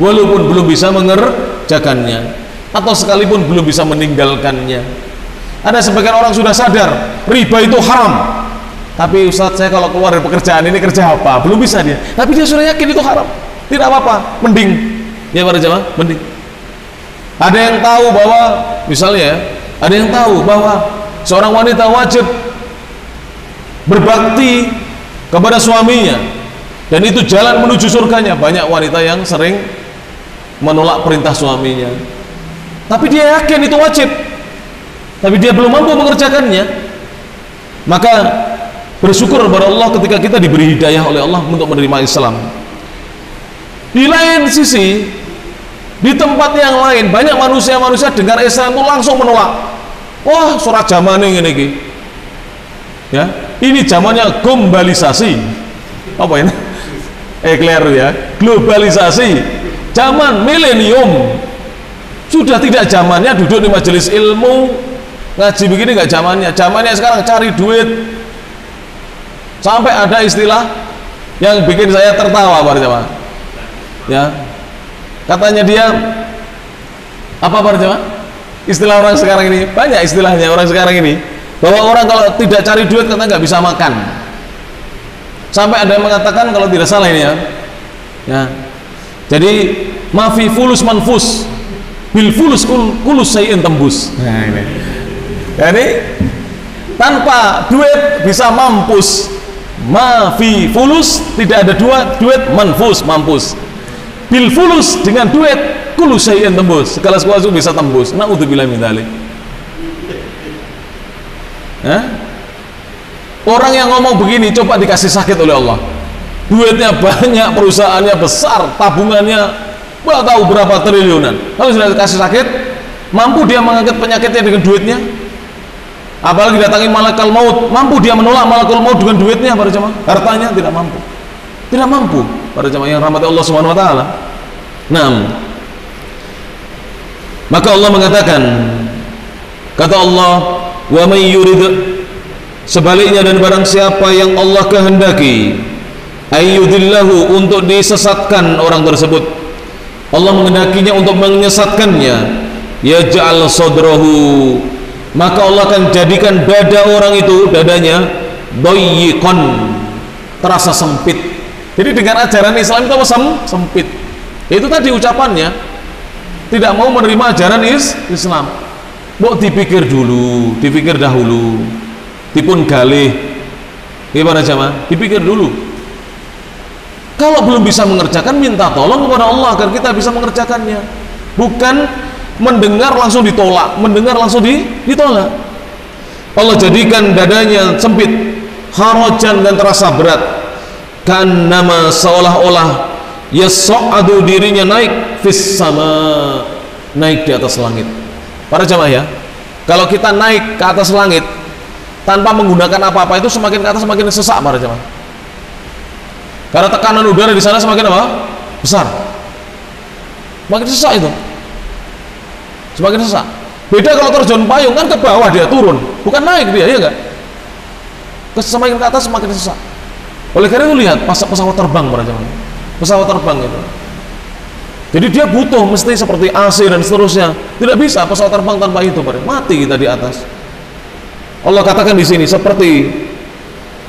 walaupun belum bisa mengerjakannya, atau sekalipun belum bisa meninggalkannya. Ada sebagian orang sudah sadar riba itu haram, tapi Ustaz, saya kalau keluar dari pekerjaan ini kerja apa? Belum bisa dia, tapi dia sudah yakin itu haram. Tidak apa-apa, mending, ya para jamaah, mending. Ada yang tahu bahwa, misalnya, ada yang tahu bahwa seorang wanita wajib berbakti kepada suaminya, dan itu jalan menuju surganya. Banyak wanita yang sering menolak perintah suaminya, tapi dia yakin itu wajib, tapi dia belum mampu mengerjakannya. Maka bersyukur kepada Allah ketika kita diberi hidayah oleh Allah untuk menerima Islam. Di lain sisi, di tempat yang lain, banyak manusia-manusia dengar Islam itu langsung menolak. Wah, surat zamannya ini, ya, ini zamannya globalisasi. Apa ini? Clear ya, globalisasi, zaman milenium. Sudah tidak zamannya duduk di majelis ilmu ngaji begini, nggak zamannya. Zamannya sekarang cari duit. Sampai ada istilah yang bikin saya tertawa para jamaah. Ya, katanya dia apa para jamaah? Istilah orang sekarang ini, banyak istilahnya orang sekarang ini, bahwa orang kalau tidak cari duit katanya nggak bisa makan. Sampai ada yang mengatakan, kalau tidak salah ini ya, jadi mafi fulus manfus bil fulus kulus sayin tembus. Nah ini, jadi tanpa duit bisa mampus. Mafi fulus, tidak ada duit, manfus, mampus. Bil fulus, dengan duit, kulus sayin tembus, segala sesuatu bisa tembus. Na'udzubillah min dzalik. Orang yang ngomong begini coba dikasih sakit oleh Allah. Duitnya banyak, perusahaannya besar, tabungannya nggak tahu berapa triliunan. Kalau sudah dikasih sakit, mampu dia mengangkat penyakitnya dengan duitnya? Apalagi datangi malakal maut, mampu dia menolak malakal maut dengan duitnya para jemaah? Hartanya tidak mampu. Tidak mampu para jemaah yang rahmat Allah Subhanahu wa taala. Naam. Maka Allah mengatakan, kata Allah, wa may yurid, sebaliknya, dan barang siapa yang Allah kehendaki ayyudillahu, untuk disesatkan orang tersebut, Allah menghendakinya untuk menyesatkannya, yaj'al sadrahu, maka Allah akan jadikan dada orang itu, dadanya doyikon, terasa sempit. Jadi dengan ajaran Islam itu apa? Sempit. Itu tadi ucapannya, tidak mau menerima ajaran Islam. Mau dipikir dulu, dipikir dahulu, dipun galih. Gimana jamaah? Dipikir dulu. Kalau belum bisa mengerjakan, minta tolong kepada Allah agar kita bisa mengerjakannya. Bukan mendengar langsung ditolak, mendengar langsung ditolak. Allah jadikan dadanya sempit, harajan, dan terasa berat. Kan nama seolah-olah yas'adu, dirinya naik, fis sama, naik di atas langit. Para jamaah ya, kalau kita naik ke atas langit tanpa menggunakan apa-apa, itu semakin ke atas semakin sesak para jamaah. Karena tekanan udara di sana semakin apa? besar. Semakin sesak itu. Semakin sesak. Beda kalau terjun payung kan ke bawah dia turun, bukan naik dia, ya enggak? Semakin ke atas semakin sesak. Oleh karena itu lihat pesawat terbang para jemaah. Pesawat terbang itu. Jadi dia butuh mesti seperti AC dan seterusnya. Tidak bisa pesawat terbang tanpa itu, mati kita di atas. Allah katakan di sini seperti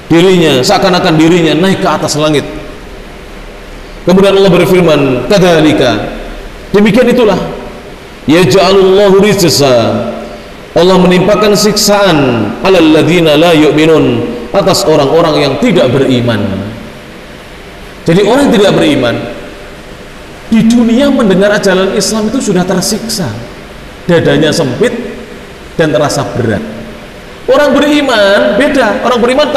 dirinya, seakan-akan dirinya naik ke atas langit. Kemudian Allah berfirman, kadzalika, demikian itulah yaj'alullahu rijsa, Allah menimpakan siksaan alal ladzina la yu'minun, atas orang-orang yang tidak beriman. Jadi orang yang tidak beriman di dunia mendengar ajaran Islam itu sudah tersiksa, dadanya sempit dan terasa berat. Orang beriman beda. Orang beriman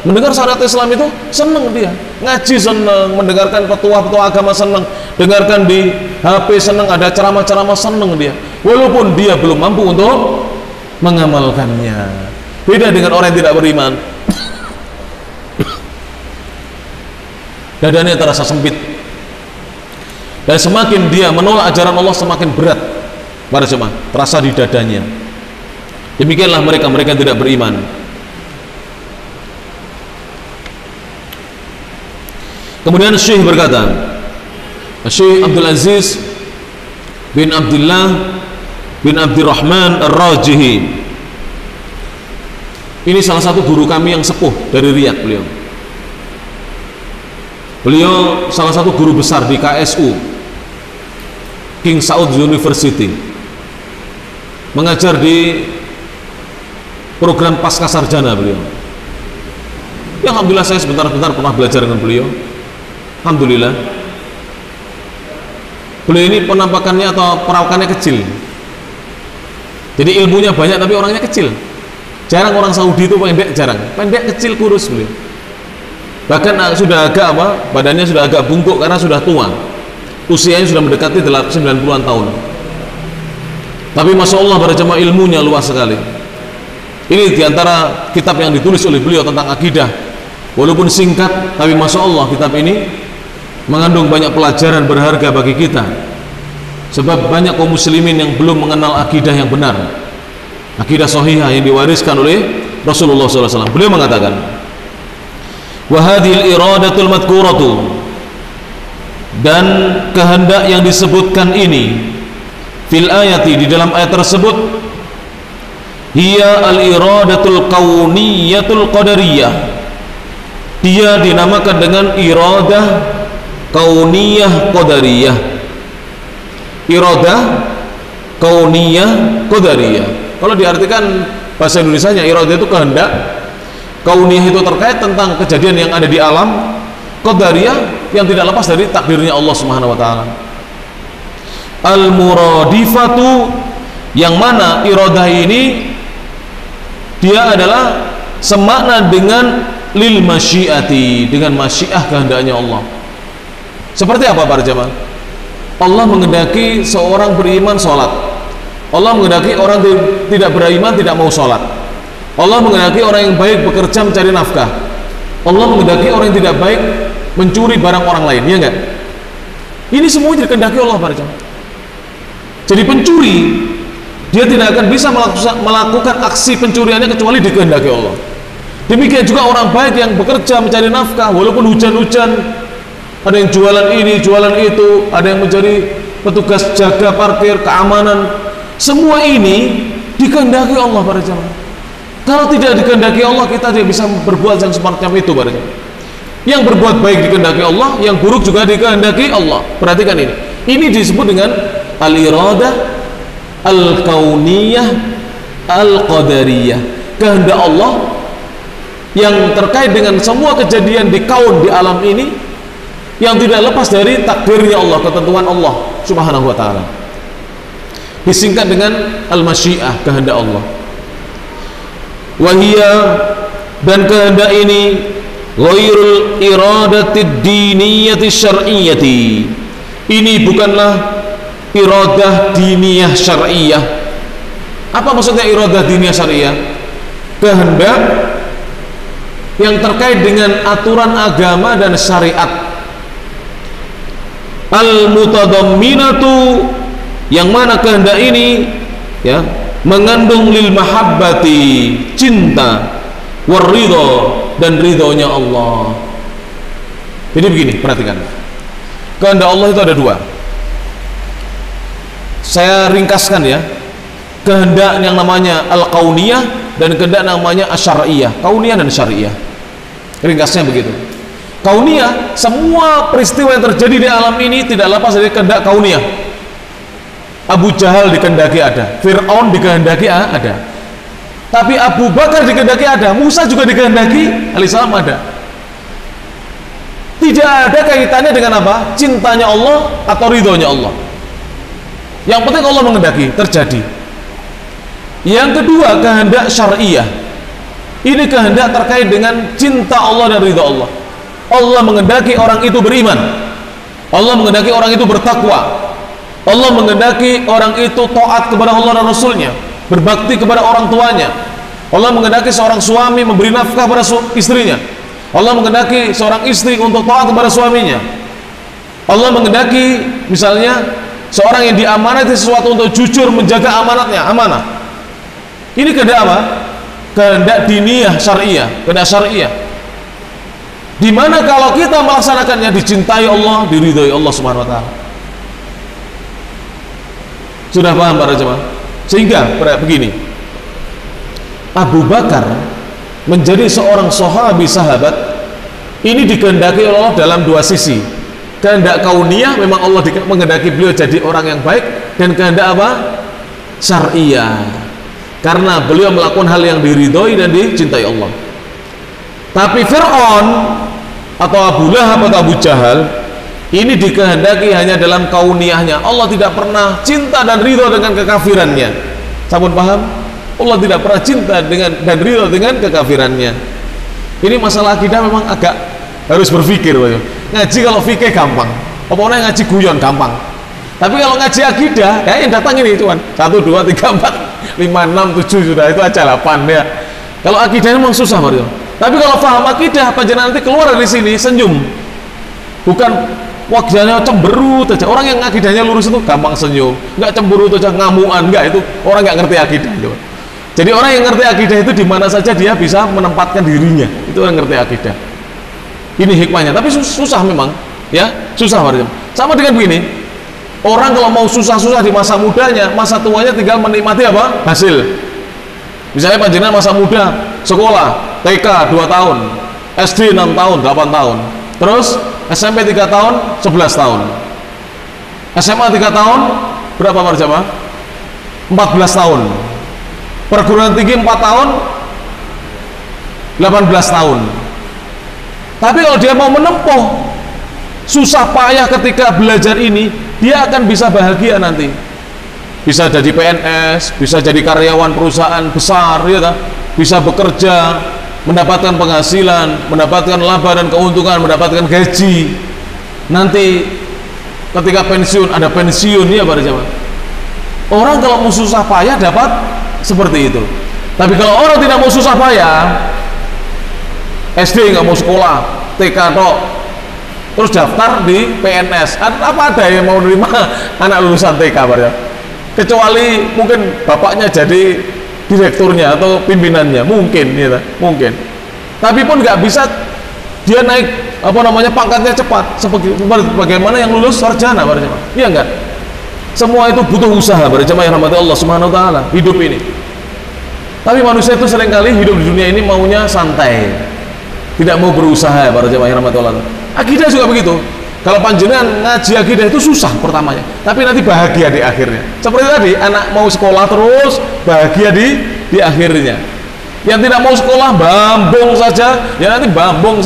mendengar syariat Islam itu senang, dia ngaji senang, mendengarkan petua-petua agama senang, dengarkan di HP senang, ada ceramah-ceramah senang dia, walaupun dia belum mampu untuk mengamalkannya. Beda dengan orang yang tidak beriman, dadanya terasa sempit, dan semakin dia menolak ajaran Allah semakin berat para jemaah, terasa di dadanya. Demikianlah mereka yang tidak beriman. Kemudian Syekh berkata, Syekh Abdul Aziz bin Abdullah bin Abdurrahman Ar-Rajihi, ini salah satu guru kami yang sepuh dari Riyadh. Beliau salah satu guru besar di KSU, King Saud University, mengajar di program pasca sarjana beliau. Ya alhamdulillah saya sebentar-bentar pernah belajar dengan beliau. Alhamdulillah. Beliau ini penampakannya atau perawakannya kecil. Jadi ilmunya banyak tapi orangnya kecil. Jarang orang Saudi itu pendek, jarang. Pendek, kecil, kurus beliau. Bahkan sudah agak badannya sudah agak bungkuk karena sudah tua. Usianya sudah mendekati 90-an tahun. Tapi Masya Allah para jemaah ilmunya luas sekali. Ini diantara kitab yang ditulis oleh beliau tentang akidah. Walaupun singkat, tapi Masya Allah kitab ini mengandung banyak pelajaran berharga bagi kita. Sebab banyak kaum muslimin yang belum mengenal akidah yang benar, akidah sahihah yang diwariskan oleh Rasulullah SAW. Beliau mengatakan, wa hadhil iradatul madhkuratu, dan kehendak yang disebutkan ini fil ayati, di dalam ayat tersebut, hiya al-iradatul kauniyatul qadariyah, dia dinamakan dengan iradah kauniyah qadariyah. Iradah kauniyah qadariyah, kalau diartikan bahasa Indonesianya, iradah itu kehendak, kauniyah itu terkait tentang kejadian yang ada di alam, qadariyah yang tidak lepas dari takdirnya Allah Subhanahu wa taala. Al-muradifatu, yang mana iradah ini dia adalah semakna dengan lil masyiati, dengan masyiah kehendaknya Allah. Seperti apa para jemaah? Allah menghendaki seorang beriman sholat, Allah menghendaki orang tidak beriman tidak mau sholat, Allah menghendaki orang yang baik bekerja mencari nafkah, Allah menghendaki orang yang tidak baik mencuri barang orang lain, ya enggak? Ini semua dikehendaki Allah para jemaah. Jadi pencuri, dia tidak akan bisa melakukan aksi pencuriannya kecuali dikehendaki Allah. Demikian juga orang baik yang bekerja mencari nafkah, walaupun hujan-hujan, ada yang jualan ini, jualan itu, ada yang menjadi petugas jaga parkir, keamanan, semua ini dikehendaki Allah para jemaah. Kalau tidak dikehendaki Allah, kita tidak bisa berbuat yang semacam itu para jemaah. Yang berbuat baik dikehendaki Allah, yang buruk juga dikehendaki Allah. Perhatikan ini. Ini disebut dengan al-iradah al-kauniyah al-qadariyah, kehendak Allah yang terkait dengan semua kejadian di kaun, di alam ini, yang tidak lepas dari takdirnya Allah, ketentuan Allah Subhanahu wa taala. Disingkat dengan al-masyiah, kehendak Allah. Wahia, dan kehendak ini ghairul iradatid diniyati syar'iyyati, ini bukanlah iradah diniyah syar'iyah. Apa maksudnya iradah diniyah syar'iyah? Kehendak yang terkait dengan aturan agama dan syariat. al-mutadamminatu, yang mana kehendak ini ya mengandung lil mahabbati, cinta, war ridha, dan ridhonya Allah. Jadi begini, perhatikan, kehendak Allah itu ada dua. Saya ringkaskan ya, kehendak yang namanya al-kauniyah dan kehendak namanya asyariyah. Kauniyah dan syariah, ringkasnya begitu. Kauniyah, semua peristiwa yang terjadi di alam ini tidak lepas dari kehendak kauniyah. Abu Jahal dikehendaki ada, Fir'aun dikehendaki ada, tapi Abu Bakar dikehendaki ada, Musa juga dikehendaki alaihissalam ada. Tidak ada kaitannya dengan apa? Cintanya Allah atau ridhonya Allah. Yang penting Allah menghendaki, terjadi. Yang kedua, kehendak syariah. Ini kehendak terkait dengan cinta Allah dan ridho Allah. Allah menghendaki orang itu beriman, Allah menghendaki orang itu bertakwa, Allah menghendaki orang itu taat kepada Allah dan Rasulnya, berbakti kepada orang tuanya. Allah menghendaki seorang suami memberi nafkah pada istrinya. Allah menghendaki seorang istri untuk taat kepada suaminya. Allah menghendaki misalnya seorang yang diamanati sesuatu untuk jujur menjaga amanatnya, amanah. Ini kehendak apa? Kehendak diniyah syariah, kehendak syariah. Dimana kalau kita melaksanakannya dicintai Allah, diridhoi Allah Subhanahu wa taala. Sudah paham para jemaah? Sehingga begini, Abu Bakar menjadi seorang sahabat ini dikehendaki oleh Allah dalam dua sisi. Kehendak kauniyah, memang Allah menghendaki beliau jadi orang yang baik, dan kehendak apa? Syariah, karena beliau melakukan hal yang diridhoi dan dicintai Allah. Tapi Fir'aun atau Abu Lahab atau Abu Jahal ini dikehendaki hanya dalam kauniyahnya. Allah tidak pernah cinta dan ridho dengan kekafirannya. Sampun paham? Allah tidak pernah cinta dengan dan ridho dengan kekafirannya. Ini masalah akidah memang agak harus berpikir. Ngaji kalau fikih gampang, pokoknya ngaji guyon gampang. Tapi kalau ngaji akidah, ya yang datang ini cuman 1, 2, 3, 4, 5, 6, 7 sudah, itu aja 8 ya. Kalau akidah memang susah Mario. Tapi kalau paham akidah, panjenengan nanti keluar dari sini senyum. Bukan wajahnya cemberut aja. Orang yang akidahnya lurus itu gampang senyum, nggak cemberut aja, ngamuan, nggak, itu orang nggak ngerti akidah. Jadi orang yang ngerti akidah itu di mana saja dia bisa menempatkan dirinya, itu orang ngerti akidah. Ini hikmahnya. Tapi susah memang, ya susah Mario. Sama dengan begini, orang kalau mau susah-susah di masa mudanya, masa tuanya tinggal menikmati apa? Hasil. Misalnya panjenengan masa muda sekolah TK 2 tahun, SD 6 tahun, 8 tahun, terus SMP 3 tahun, 11 tahun, SMA 3 tahun, berapa para jamaah? 14 tahun, perguruan tinggi 4 tahun, 18 tahun. Tapi kalau dia mau menempuh susah payah ketika belajar ini, dia akan bisa bahagia nanti. Bisa jadi PNS, bisa jadi karyawan perusahaan besar, ya tak? Bisa bekerja, mendapatkan penghasilan, mendapatkan laba dan keuntungan, mendapatkan gaji. Nanti ketika pensiun ada pensiun, ya para jemaah. Orang kalau mau susah payah dapat seperti itu. Tapi kalau orang tidak mau susah payah, SD nggak mau sekolah, TK tok, terus daftar di PNS. Apa ada yang mau menerima anak lulusan TK, para jemaah? Kecuali mungkin bapaknya jadi direkturnya atau pimpinannya, mungkin ya, mungkin. Tapi pun nggak bisa dia naik pangkatnya cepat bagaimana yang lulus sarjana, para jemaah. Iya enggak? Semua itu butuh usaha, para jemaah yang rahmati Allah Subhanahu wa taala, hidup ini. Tapi manusia itu seringkali hidup di dunia ini maunya santai, tidak mau berusaha, para jemaah yang rahmati Allah. Akidah juga begitu. Kalau panjenengan ngaji akidah itu susah pertamanya, tapi nanti bahagia di akhirnya. Seperti tadi, anak mau sekolah terus bahagia di akhirnya. Yang tidak mau sekolah bambung saja, ya nanti bambung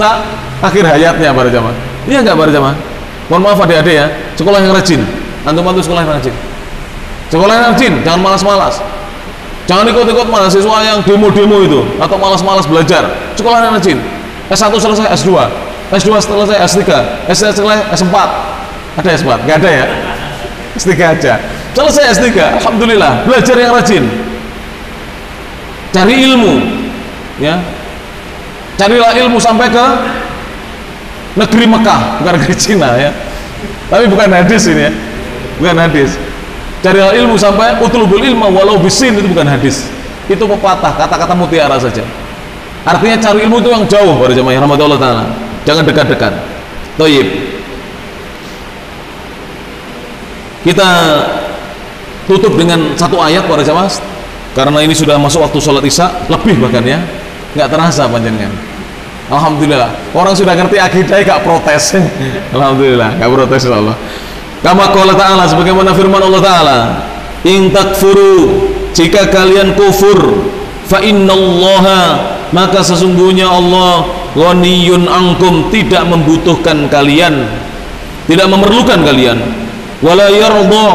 akhir hayatnya, para jamaah. Iya enggak, para jamaah? Mohon maaf adik-adik ya, sekolah yang rajin. Antum-antum sekolah yang rajin. Sekolah yang rajin, jangan malas-malas. Jangan ikut-ikut mahasiswa yang demo-demo itu atau malas-malas belajar. Sekolah yang rajin. S1 selesai, S2. S2 selesai, S3, S3 selesai, S4. Ada S4? Nggak ada ya? S3 aja. Selesai S3, alhamdulillah, belajar yang rajin. Cari ilmu, ya. Carilah ilmu sampai ke negeri Mekah, bukan negeri Cina, ya. Tapi bukan hadis ini ya, bukan hadis. Cari ilmu sampai utlubul ilma walau bisin, itu bukan hadis. Itu pepatah, kata-kata mutiara saja. Artinya cari ilmu itu yang jauh para jemaah rahmatullah taala. Jangan dekat-dekat. Thayyib. Kita tutup dengan satu ayat para jemaah, karena ini sudah masuk waktu sholat isya, lebih bahkan ya, nggak terasa panjenengan. Alhamdulillah, orang sudah ngerti akidah, gak protes. Alhamdulillah, gak protes Allah. Kama qala ta'ala, sebagaimana firman Allah Ta'ala, in takfuru, jika kalian kufur, fa innallaha, maka sesungguhnya Allah ghaniyun ankum, tidak membutuhkan kalian, tidak memerlukan kalian, wala yarda,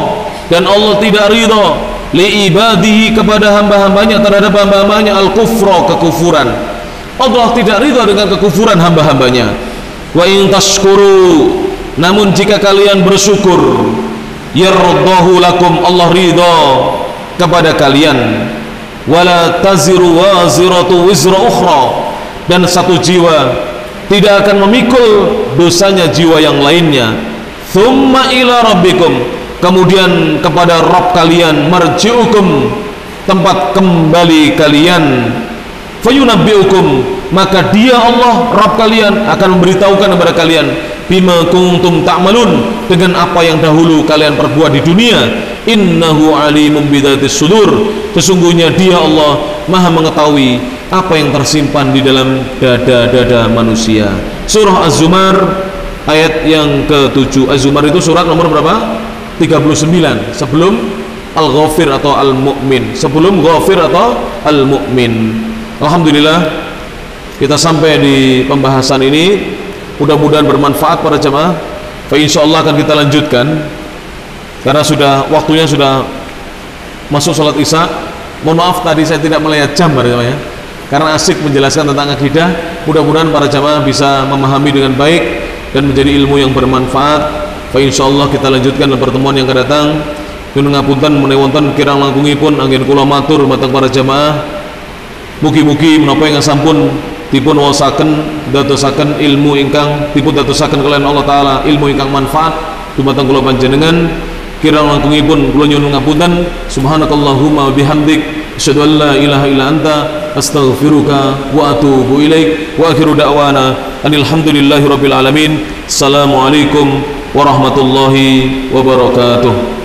dan Allah tidak ridha li ibadihi, kepada hamba-hambanya, terhadap hamba-hambanya al-kufra, kekufuran. Allah tidak ridha dengan kekufuran hamba-hambanya. Wa in tashkuru, namun jika kalian bersyukur, yardahu lakum, Allah ridha kepada kalian. Wala taziru waziratu wizra ukhra, dan satu jiwa tidak akan memikul dosanya jiwa yang lainnya. Thumma ila rabbikum, kemudian kepada Rabb kalian, marji'ukum, tempat kembali kalian, fayunabbi'ukum, maka dia Allah Rabb kalian akan memberitahukan kepada kalian, bima kuntum ta'malun, dengan apa yang dahulu kalian perbuat di dunia. Innahu alimun bidzatis sudur, sesungguhnya dia Allah maha mengetahui apa yang tersimpan di dalam dada-dada manusia. Surah Az-Zumar ayat yang ke-7. Az-Zumar itu surat nomor berapa? 39, sebelum Al-Ghafir atau Al-Mu'min, sebelum Ghafir atau Al-Mu'min. Alhamdulillah, kita sampai di pembahasan ini, mudah-mudahan bermanfaat para jemaah. Insyaallah akan kita lanjutkan, karena waktunya sudah masuk sholat isya. Mohon maaf tadi saya tidak melihat jam para jemaah ya, karena asik menjelaskan tentang akidah. Mudah-mudahan para jemaah bisa memahami dengan baik dan menjadi ilmu yang bermanfaat. Insyaallah kita lanjutkan dalam pertemuan yang akan datang. Nyuwun ngapunten menawi wonten kirang langkungipun anggen kula matur dhateng para jemaah. Mugi-mugi menapa ingkang sampun dipun waosaken dadosaken ilmu ingkang dipun dadosaken kalian Allah Ta'ala, ilmu ingkang manfaat dumateng kula panjenengan. Kirang langkungipun kula nyuwun ngapunten. Subhanakallahumma wa bihamdik, asyhadu an la ilaha illa anta, astaghfiruka wa atubu ilaik. Wa akhiru da'wana anil hamdulillahi rabbil alamin. Assalamualaikum warahmatullahi wabarakatuh.